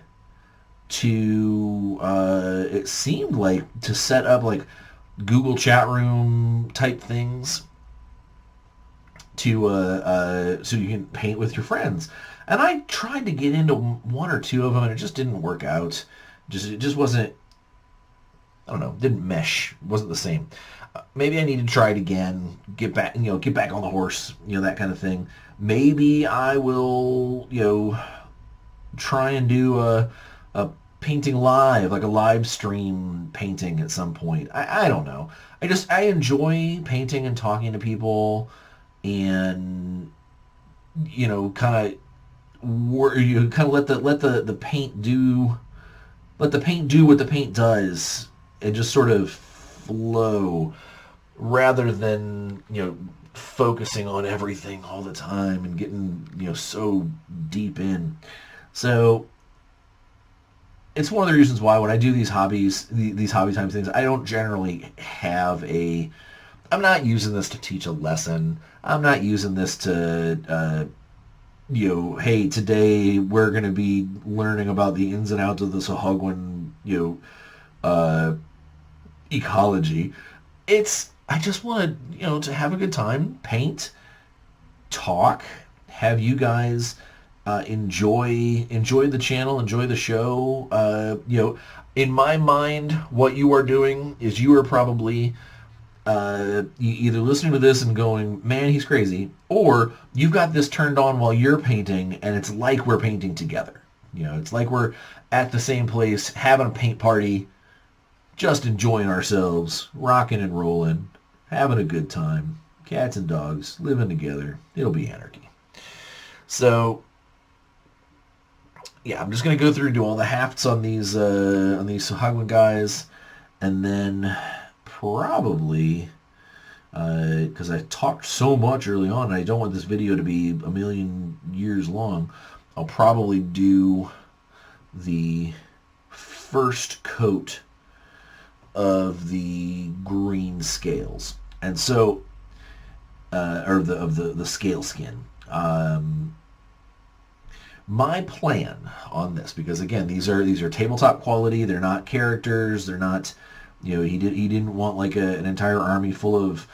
to it seemed like to set up like Google chat room type things to so you can paint with your friends. And I tried to get into one or two of them, and it just didn't work out. It just wasn't. I don't know. Didn't mesh. Wasn't the same. Maybe I need to try it again. Get back on the horse. That kind of thing. Maybe I will. Try and do a painting live, like a live stream painting at some point. I don't know. I enjoy painting and talking to people, and kind of let the paint do what the paint does, and just sort of flow, rather than focusing on everything all the time and getting so deep in. So it's one of the reasons why when I do these hobby time things, I don't generally have I'm not using this to teach a lesson. I'm not using this to, hey, today we're going to be learning about the ins and outs of the Sahuagin, ecology. I just want to have a good time, paint, talk, have you guys enjoy the channel, enjoy the show. In my mind, what you are doing is you are probably either listening to this and going, man, he's crazy, or you've got this turned on while you're painting, and it's like we're painting together. It's like we're at the same place, having a paint party, just enjoying ourselves, rocking and rolling, having a good time, cats and dogs living together. It'll be anarchy. So yeah, I'm just gonna go through and do all the hafts on these Sahuagin guys, and then probably because I talked so much early on, and I don't want this video to be a million years long. I'll probably do the first coat of the green scales, and so or the scale skin. My plan on this, because again, these are tabletop quality. They're not characters. They're not, he didn't want like an entire army full of,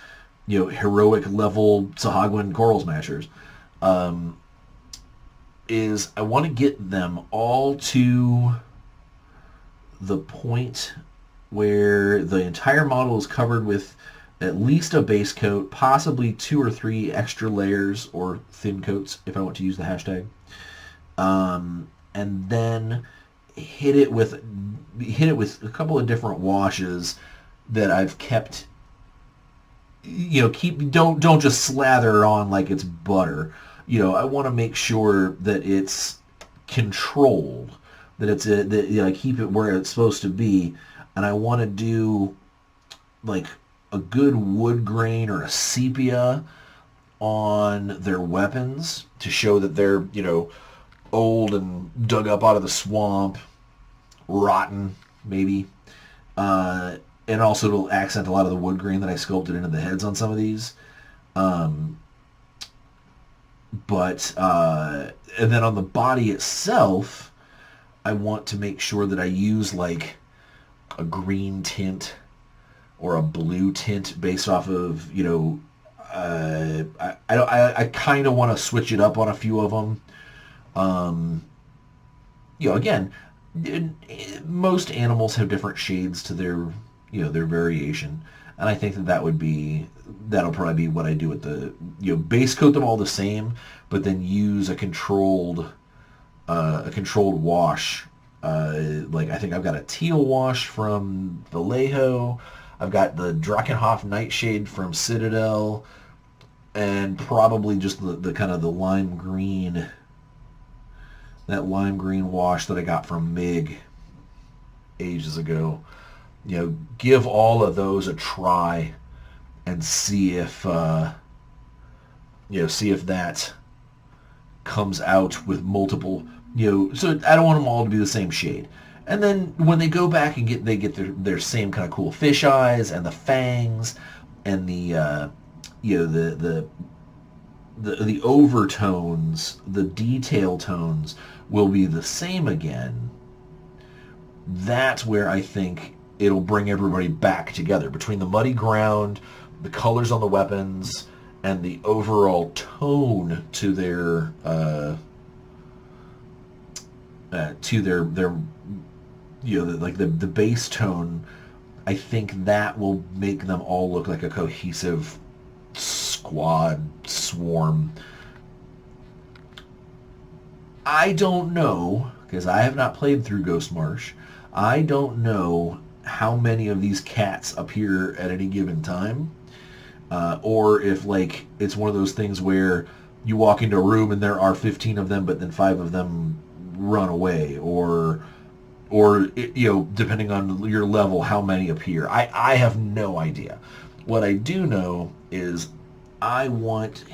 heroic level Sahuagin coral smashers. Is I want to get them all to the point where the entire model is covered with at least a base coat, possibly 2 or 3 extra layers or thin coats, if I want to use the hashtag. And then hit it with a couple of different washes that I've kept. Don't just slather it on like it's butter. I want to make sure that it's controlled, that I keep it where it's supposed to be, and I want to do like a good wood grain or a sepia on their weapons to show that they're old and dug up out of the swamp, rotten maybe, and also it'll accent a lot of the wood grain that I sculpted into the heads on some of these. But and then on the body itself, I want to make sure that I use like a green tint or a blue tint based off of I kind of want to switch it up on a few of them. Again, most animals have different shades to their their variation, and I think that'll probably be what I do with the base coat them all the same, but then use a controlled wash. Like I think I've got a teal wash from Vallejo. I've got the Drakenhof Nightshade from Citadel, and probably just the kind of the lime green. That lime green wash that I got from MIG ages ago. Give all of those a try and see if that comes out with multiple, so I don't want them all to be the same shade. And then when they go back and they get their same kind of cool fish eyes and the fangs and the overtones, the detail tones will be the same again. That's where I think it'll bring everybody back together, between the muddy ground, the colors on the weapons, and the overall tone to their the base tone. I think that will make them all look like a cohesive squad, swarm. I don't know, because I have not played through Ghost Marsh. I don't know how many of these cats appear at any given time, or if like it's one of those things where you walk into a room and there are 15 of them, but then 5 of them run away, or depending on your level, how many appear. I have no idea. What I do know is I want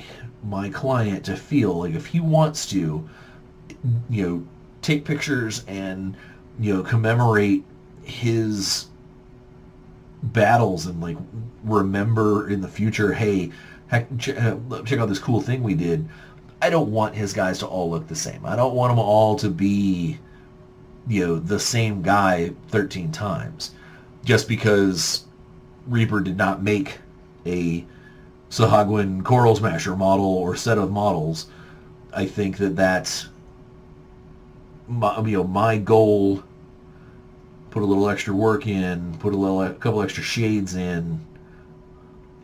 my client to feel like if he wants to, take pictures and, commemorate his battles and like remember in the future, hey, check out this cool thing we did. I don't want his guys to all look the same. I don't want them all to be, the same guy 13 times. Just because Reaper did not make a Sahuagin Coral Smasher model or set of models, I think that's my goal. Put a little extra work in, put a couple extra shades in,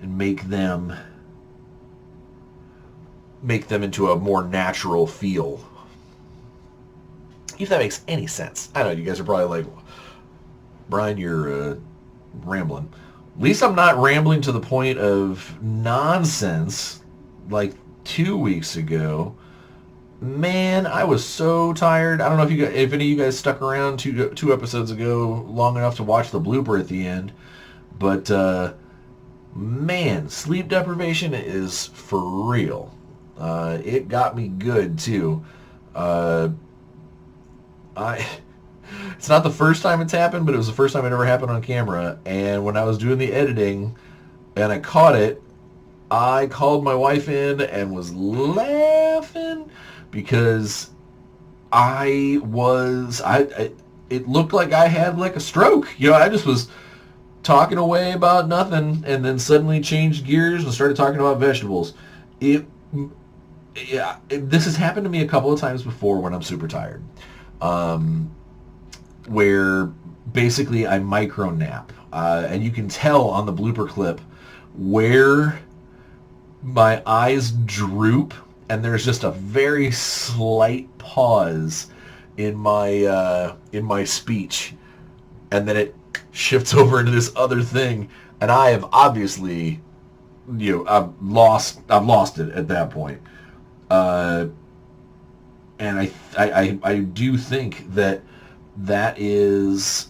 and make them into a more natural feel. If that makes any sense. I know you guys are probably like, Brian, you're rambling. At least I'm not rambling to the point of nonsense like 2 weeks ago Man, I was so tired. I don't know if any of you guys stuck around two episodes ago long enough to watch the blooper at the end, but man, sleep deprivation is for real. It got me good too. Uh, I It's not the first time it's happened, but it was the first time it ever happened on camera. And when I was doing the editing and I caught it, I called my wife in and was laughing because it looked like I had like a stroke. I just was talking away about nothing and then suddenly changed gears and started talking about vegetables. This has happened to me a couple of times before when I'm super tired. Where basically I micro nap. And you can tell on the blooper clip where my eyes droop and there's just a very slight pause in my speech, and then it shifts over into this other thing, and I have obviously, I've lost it at that point. And I do think that is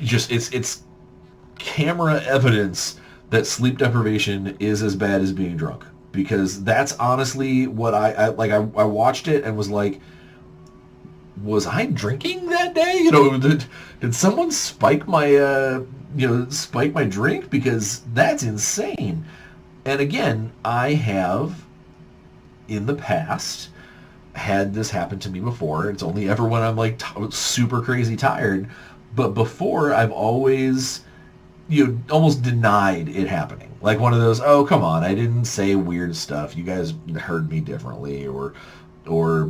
just it's camera evidence that sleep deprivation is as bad as being drunk, because that's honestly what I watched it and was like, was I drinking that day? Did someone spike my spike my drink? Because that's insane. And again, I have in the past had this happen to me before. It's only ever when I'm like super crazy tired, but before I've always almost denied it happening. Like one of those, oh come on, I didn't say weird stuff. You guys heard me differently, or the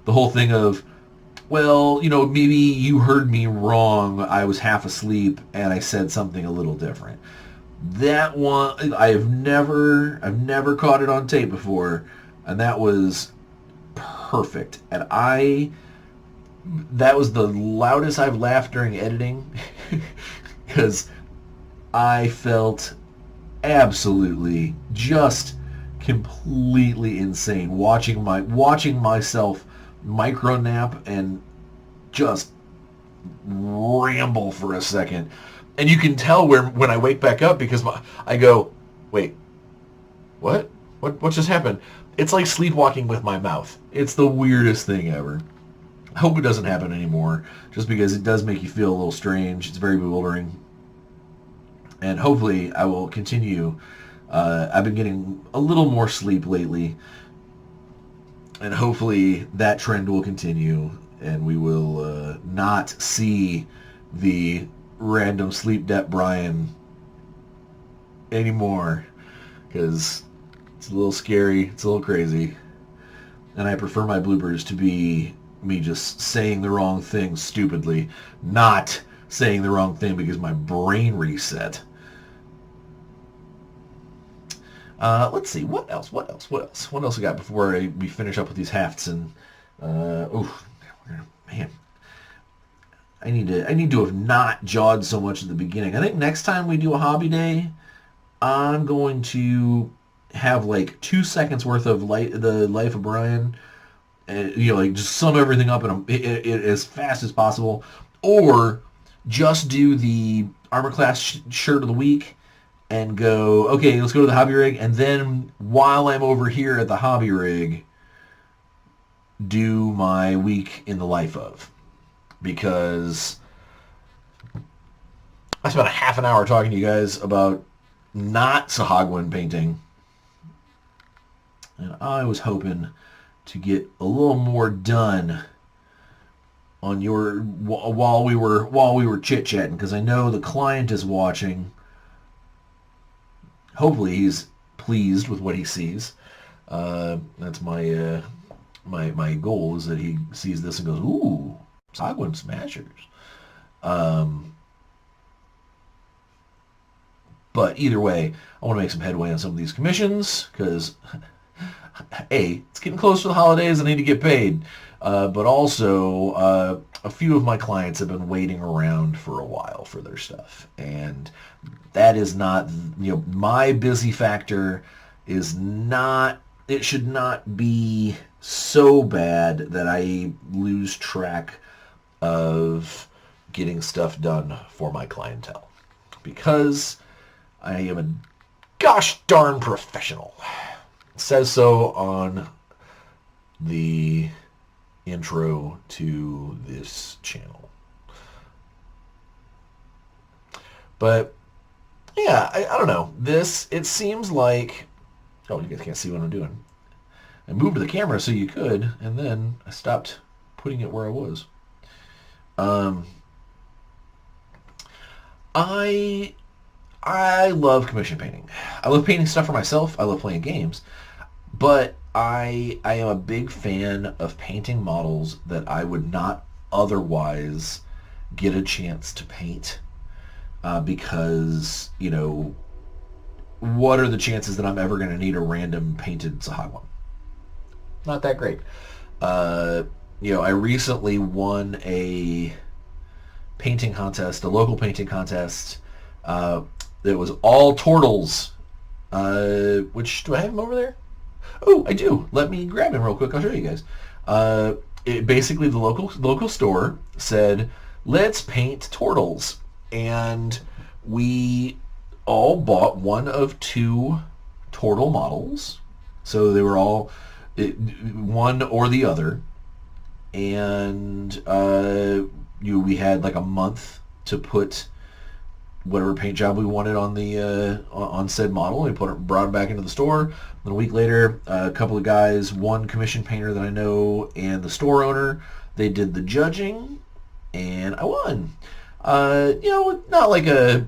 whole thing of, well, maybe you heard me wrong. I was half asleep and I said something a little different. That one, I've never caught it on tape before, and that was perfect. And that was the loudest I've laughed during editing because I felt absolutely just completely insane watching myself micro nap and just ramble for a second. And you can tell when I wake back up, because I go, wait, what just happened? It's like sleepwalking with my mouth. It's the weirdest thing ever. I hope it doesn't happen anymore, just because it does make you feel a little strange. It's very bewildering. And hopefully I will continue. I've been getting a little more sleep lately, and hopefully that trend will continue, and we will not see the random sleep debt Bryan anymore, because it's a little scary, it's a little crazy, and I prefer my bloopers to be me just saying the wrong thing stupidly, not saying the wrong thing because my brain reset. Let's see, what else we got before we finish up with these hafts? And man, I need to have not jawed so much at the beginning. I think next time we do a hobby day, I'm going to have like 2 seconds worth of the life of Bryan, and just sum everything up in as fast as possible, or just do the armor class shirt of the week and go, okay, let's go to the hobby rig, and then while I'm over here at the hobby rig, do my week in the life of. Because I spent a half an hour talking to you guys about not Sahuagin painting, and I was hoping to get a little more done on while we were chit-chatting, because I know the client is watching. Hopefully he's pleased with what he sees. That's my my goal, is that he sees this and goes, ooh, Sahuagin smashers. But either way, I want to make some headway on some of these commissions, because A, it's getting close to the holidays, I need to get paid. But also, a few of my clients have been waiting around for a while for their stuff, and that is not, my busy factor is not, it should not be so bad that I lose track of getting stuff done for my clientele, because I am a gosh darn professional. It says so on the intro to this channel. But yeah, I don't know. It seems like, oh, you guys can't see what I'm doing. I moved the camera so you could, and then I stopped putting it where I was. I love commission painting. I love painting stuff for myself. I love playing games. But I am a big fan of painting models that I would not otherwise get a chance to paint, because, what are the chances that I'm ever going to need a random painted Sahuagin? Not that great. I recently won a painting contest, a local painting contest, that was all turtles. Which, do I have them over there? Oh, I do. Let me grab him real quick. I'll show you guys. Basically, the local store said, let's paint turtles. And we all bought one of two turtle models. So they were all one or the other. And we had like a month to put whatever paint job we wanted on the on said model. We brought it back into the store. Then a week later, a couple of guys, one commission painter that I know and the store owner, they did the judging, and I won. Not like a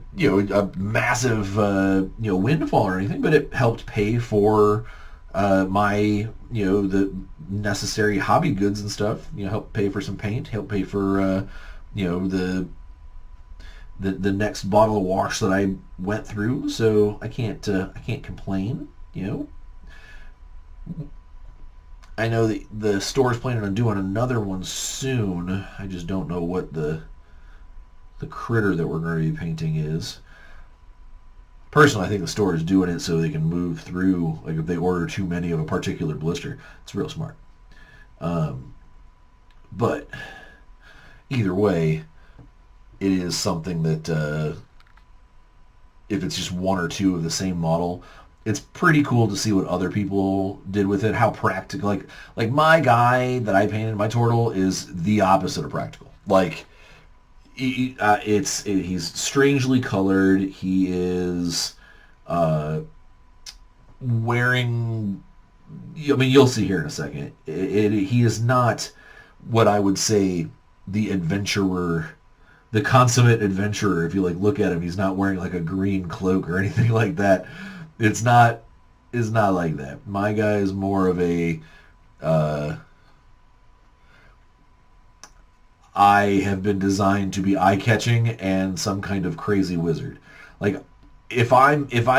massive windfall or anything, but it helped pay for my the necessary hobby goods and stuff. Helped pay for some paint, helped pay for the next bottle of wash that I went through, so I can't complain. I know the store is planning on doing another one soon. I just don't know what the critter that we're going to be painting is. Personally, I think the store is doing it so they can move through, like if they order too many of a particular blister. It's real smart. But either way, it is something that if it's just one or two of the same model, it's pretty cool to see what other people did with it. How practical, like my guy that I painted, my turtle, is the opposite of practical. Like he's strangely colored. He is wearing. I mean, you'll see here in a second. He is not what I would say the adventurer. The consummate adventurer. If you look at him, he's not wearing like a green cloak or anything like that. It's not like that. My guy is more of a I have been designed to be eye-catching and some kind of crazy wizard. Like if I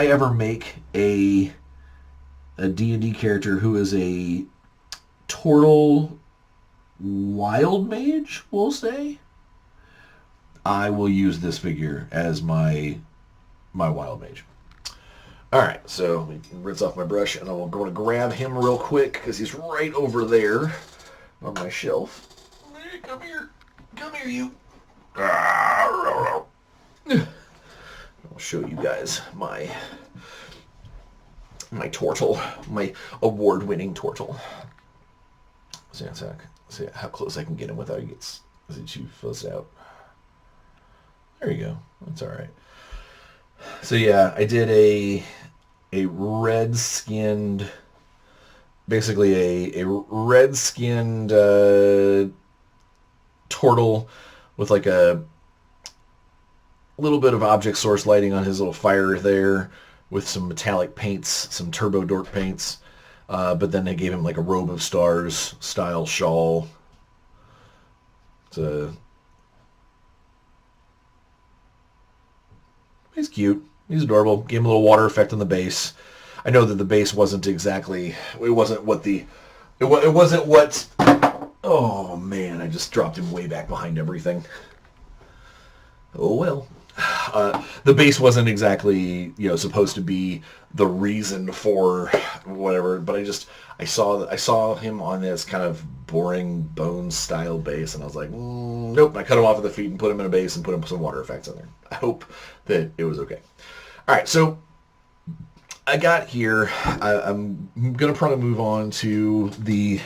ever make a D&D character who is a turtle wild mage, we'll say, I will use this figure as my wild mage. All right, so let me rinse off my brush, and I'm going to grab him real quick because he's right over there on my shelf. Come here, you. I'll show you guys my turtle, my award-winning turtle. See how close I can get him without he gets too fussed out. There you go. That's all right. So yeah, I did a red-skinned, basically a red-skinned turtle with like a little bit of object source lighting on his little fire there, with some metallic paints, some turbo dork paints. But then they gave him like a robe of stars style shawl. He's cute. He's adorable. Gave him a little water effect on the base. I know that the base wasn't exactly. It wasn't what. Oh Oh man, I just dropped him way back behind everything. Oh well. The base wasn't exactly, supposed to be the reason for whatever, but I saw him on this kind of boring bone style base, and I was like, nope. I cut him off at the feet and put him in a base and put him some water effects in there. I hope that it was okay. All right, so I got here. I'm gonna probably move on to the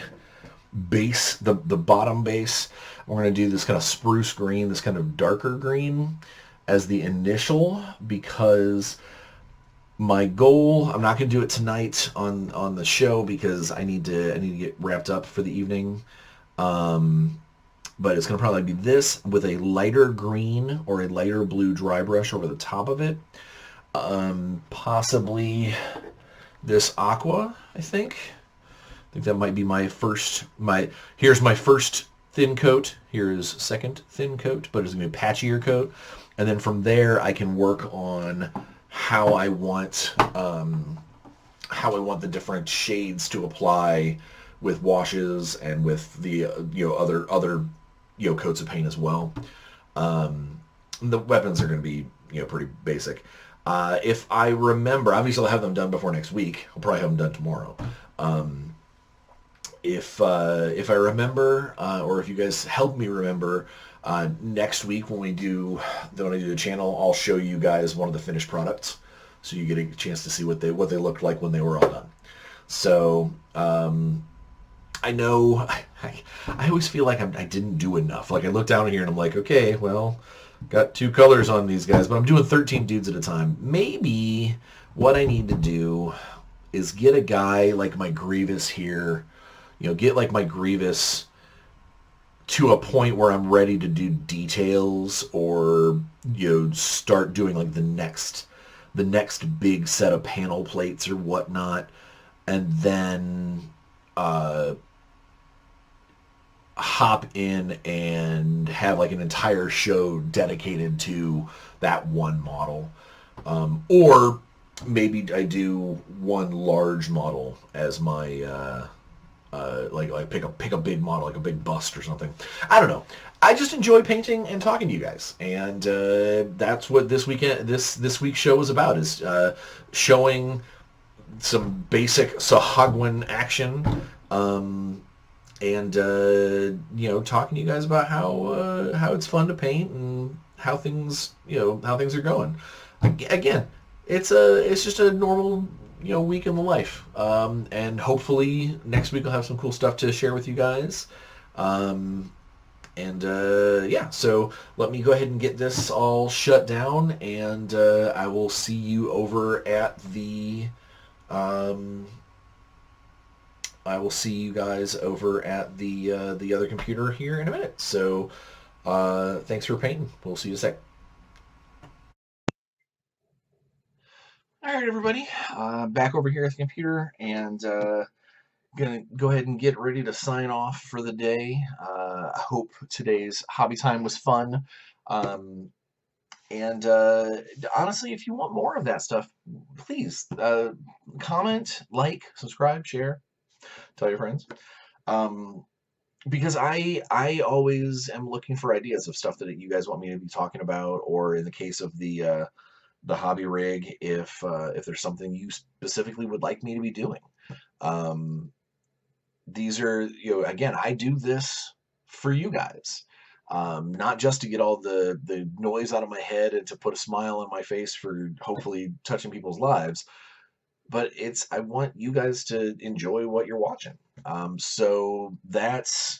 base, the bottom base. We're going to do this kind of spruce green, this kind of darker green as the initial, because my goal, I'm not going to do it tonight on the show because I need to get wrapped up for the evening. But it's going to probably be this with a lighter green or a lighter blue dry brush over the top of it. Possibly this aqua, I think that might be my first, here's my first thin coat. Here is second thin coat, but it's going to be a patchier coat. And then from there, I can work on how I want the different shades to apply with washes and with the, other, coats of paint as well. The weapons are going to be, pretty basic. If I remember, obviously I'll have them done before next week. I'll probably have them done tomorrow. If I remember, or if you guys help me remember, next week when I do the channel, I'll show you guys one of the finished products, so you get a chance to see what they looked like when they were all done. So I know I always feel like I didn't do enough. Like I look down here and I'm like, okay, well, got 2 colors on these guys, but I'm doing 13 dudes at a time. Maybe what I need to do is get a guy like my Grievous here. Get like my Grievous to a point where I'm ready to do details, or start doing like the next big set of panel plates or whatnot, and then hop in and have like an entire show dedicated to that one model, or maybe I do one large model as my like pick a big model, like a big bust or something. I don't know. I just enjoy painting and talking to you guys, and that's what this week's show is about, is showing some basic Sahuagin action, and talking to you guys about how it's fun to paint and how things are going. Again, it's just a normal week in the life, and hopefully next week I'll have some cool stuff to share with you guys. So let me go ahead and get this all shut down, and I will see you over at the I will see you guys over at the other computer here in a minute. So thanks for painting. We'll see you in a sec. All right, everybody, back over here at the computer, and gonna go ahead and get ready to sign off for the day. I hope today's hobby time was fun, and honestly, if you want more of that stuff, please comment, like, subscribe, share, tell your friends, because I always am looking for ideas of stuff that you guys want me to be talking about, or in the case of the hobby rig, if there's something you specifically would like me to be doing. These are, again, I do this for you guys, not just to get all the noise out of my head and to put a smile on my face for hopefully touching people's lives, but I want you guys to enjoy what you're watching. So that's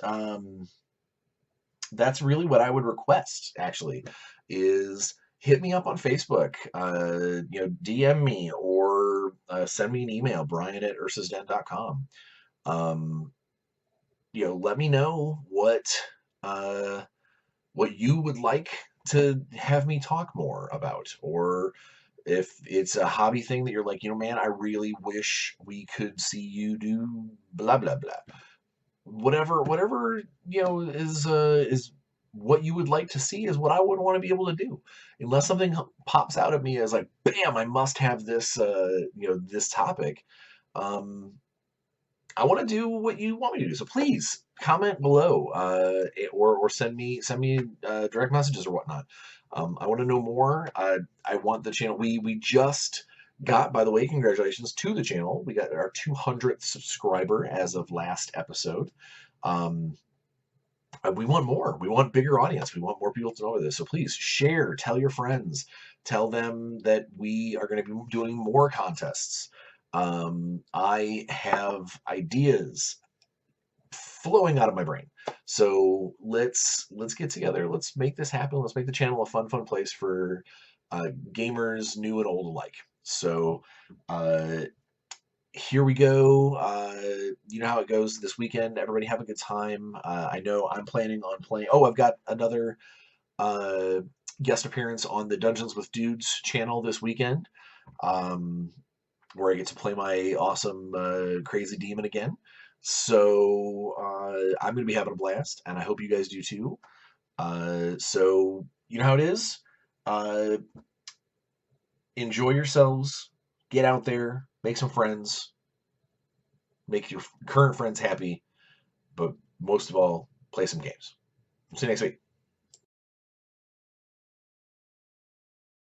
really what I would request, actually, is hit me up on Facebook, DM me, or send me an email, Bryan@ursasden.com. Let me know what you would like to have me talk more about, or if it's a hobby thing that you're like, man, I really wish we could see you do blah blah blah. Whatever is what you would like to see is what I would want to be able to do. Unless something pops out at me as like, bam, I must have this this topic. I want to do what you want me to do. So please comment below, or send me direct messages or whatnot. I want to know more. I want the channel. We just got, by the way, congratulations to the channel. We got our 200th subscriber as of last episode. Um, we want more. We want bigger audience. We want more people to know this. So please share, tell your friends, tell them that we are going to be doing more contests. I have ideas flowing out of my brain. So let's get together. Let's make this happen. Let's make the channel a fun place for gamers, new and old alike. So uh, here we go. You know how it goes this weekend. Everybody have a good time. I know I'm planning on playing. Oh, I've got another uh, guest appearance on the Dungeons with Dudes channel this weekend, um, where I get to play my awesome crazy demon again. So I'm going to be having a blast, and I hope you guys do too. So you know how it is. Uh, enjoy yourselves. Get out there. Make some friends. Make your current friends happy, but most of all, play some games. See you next week.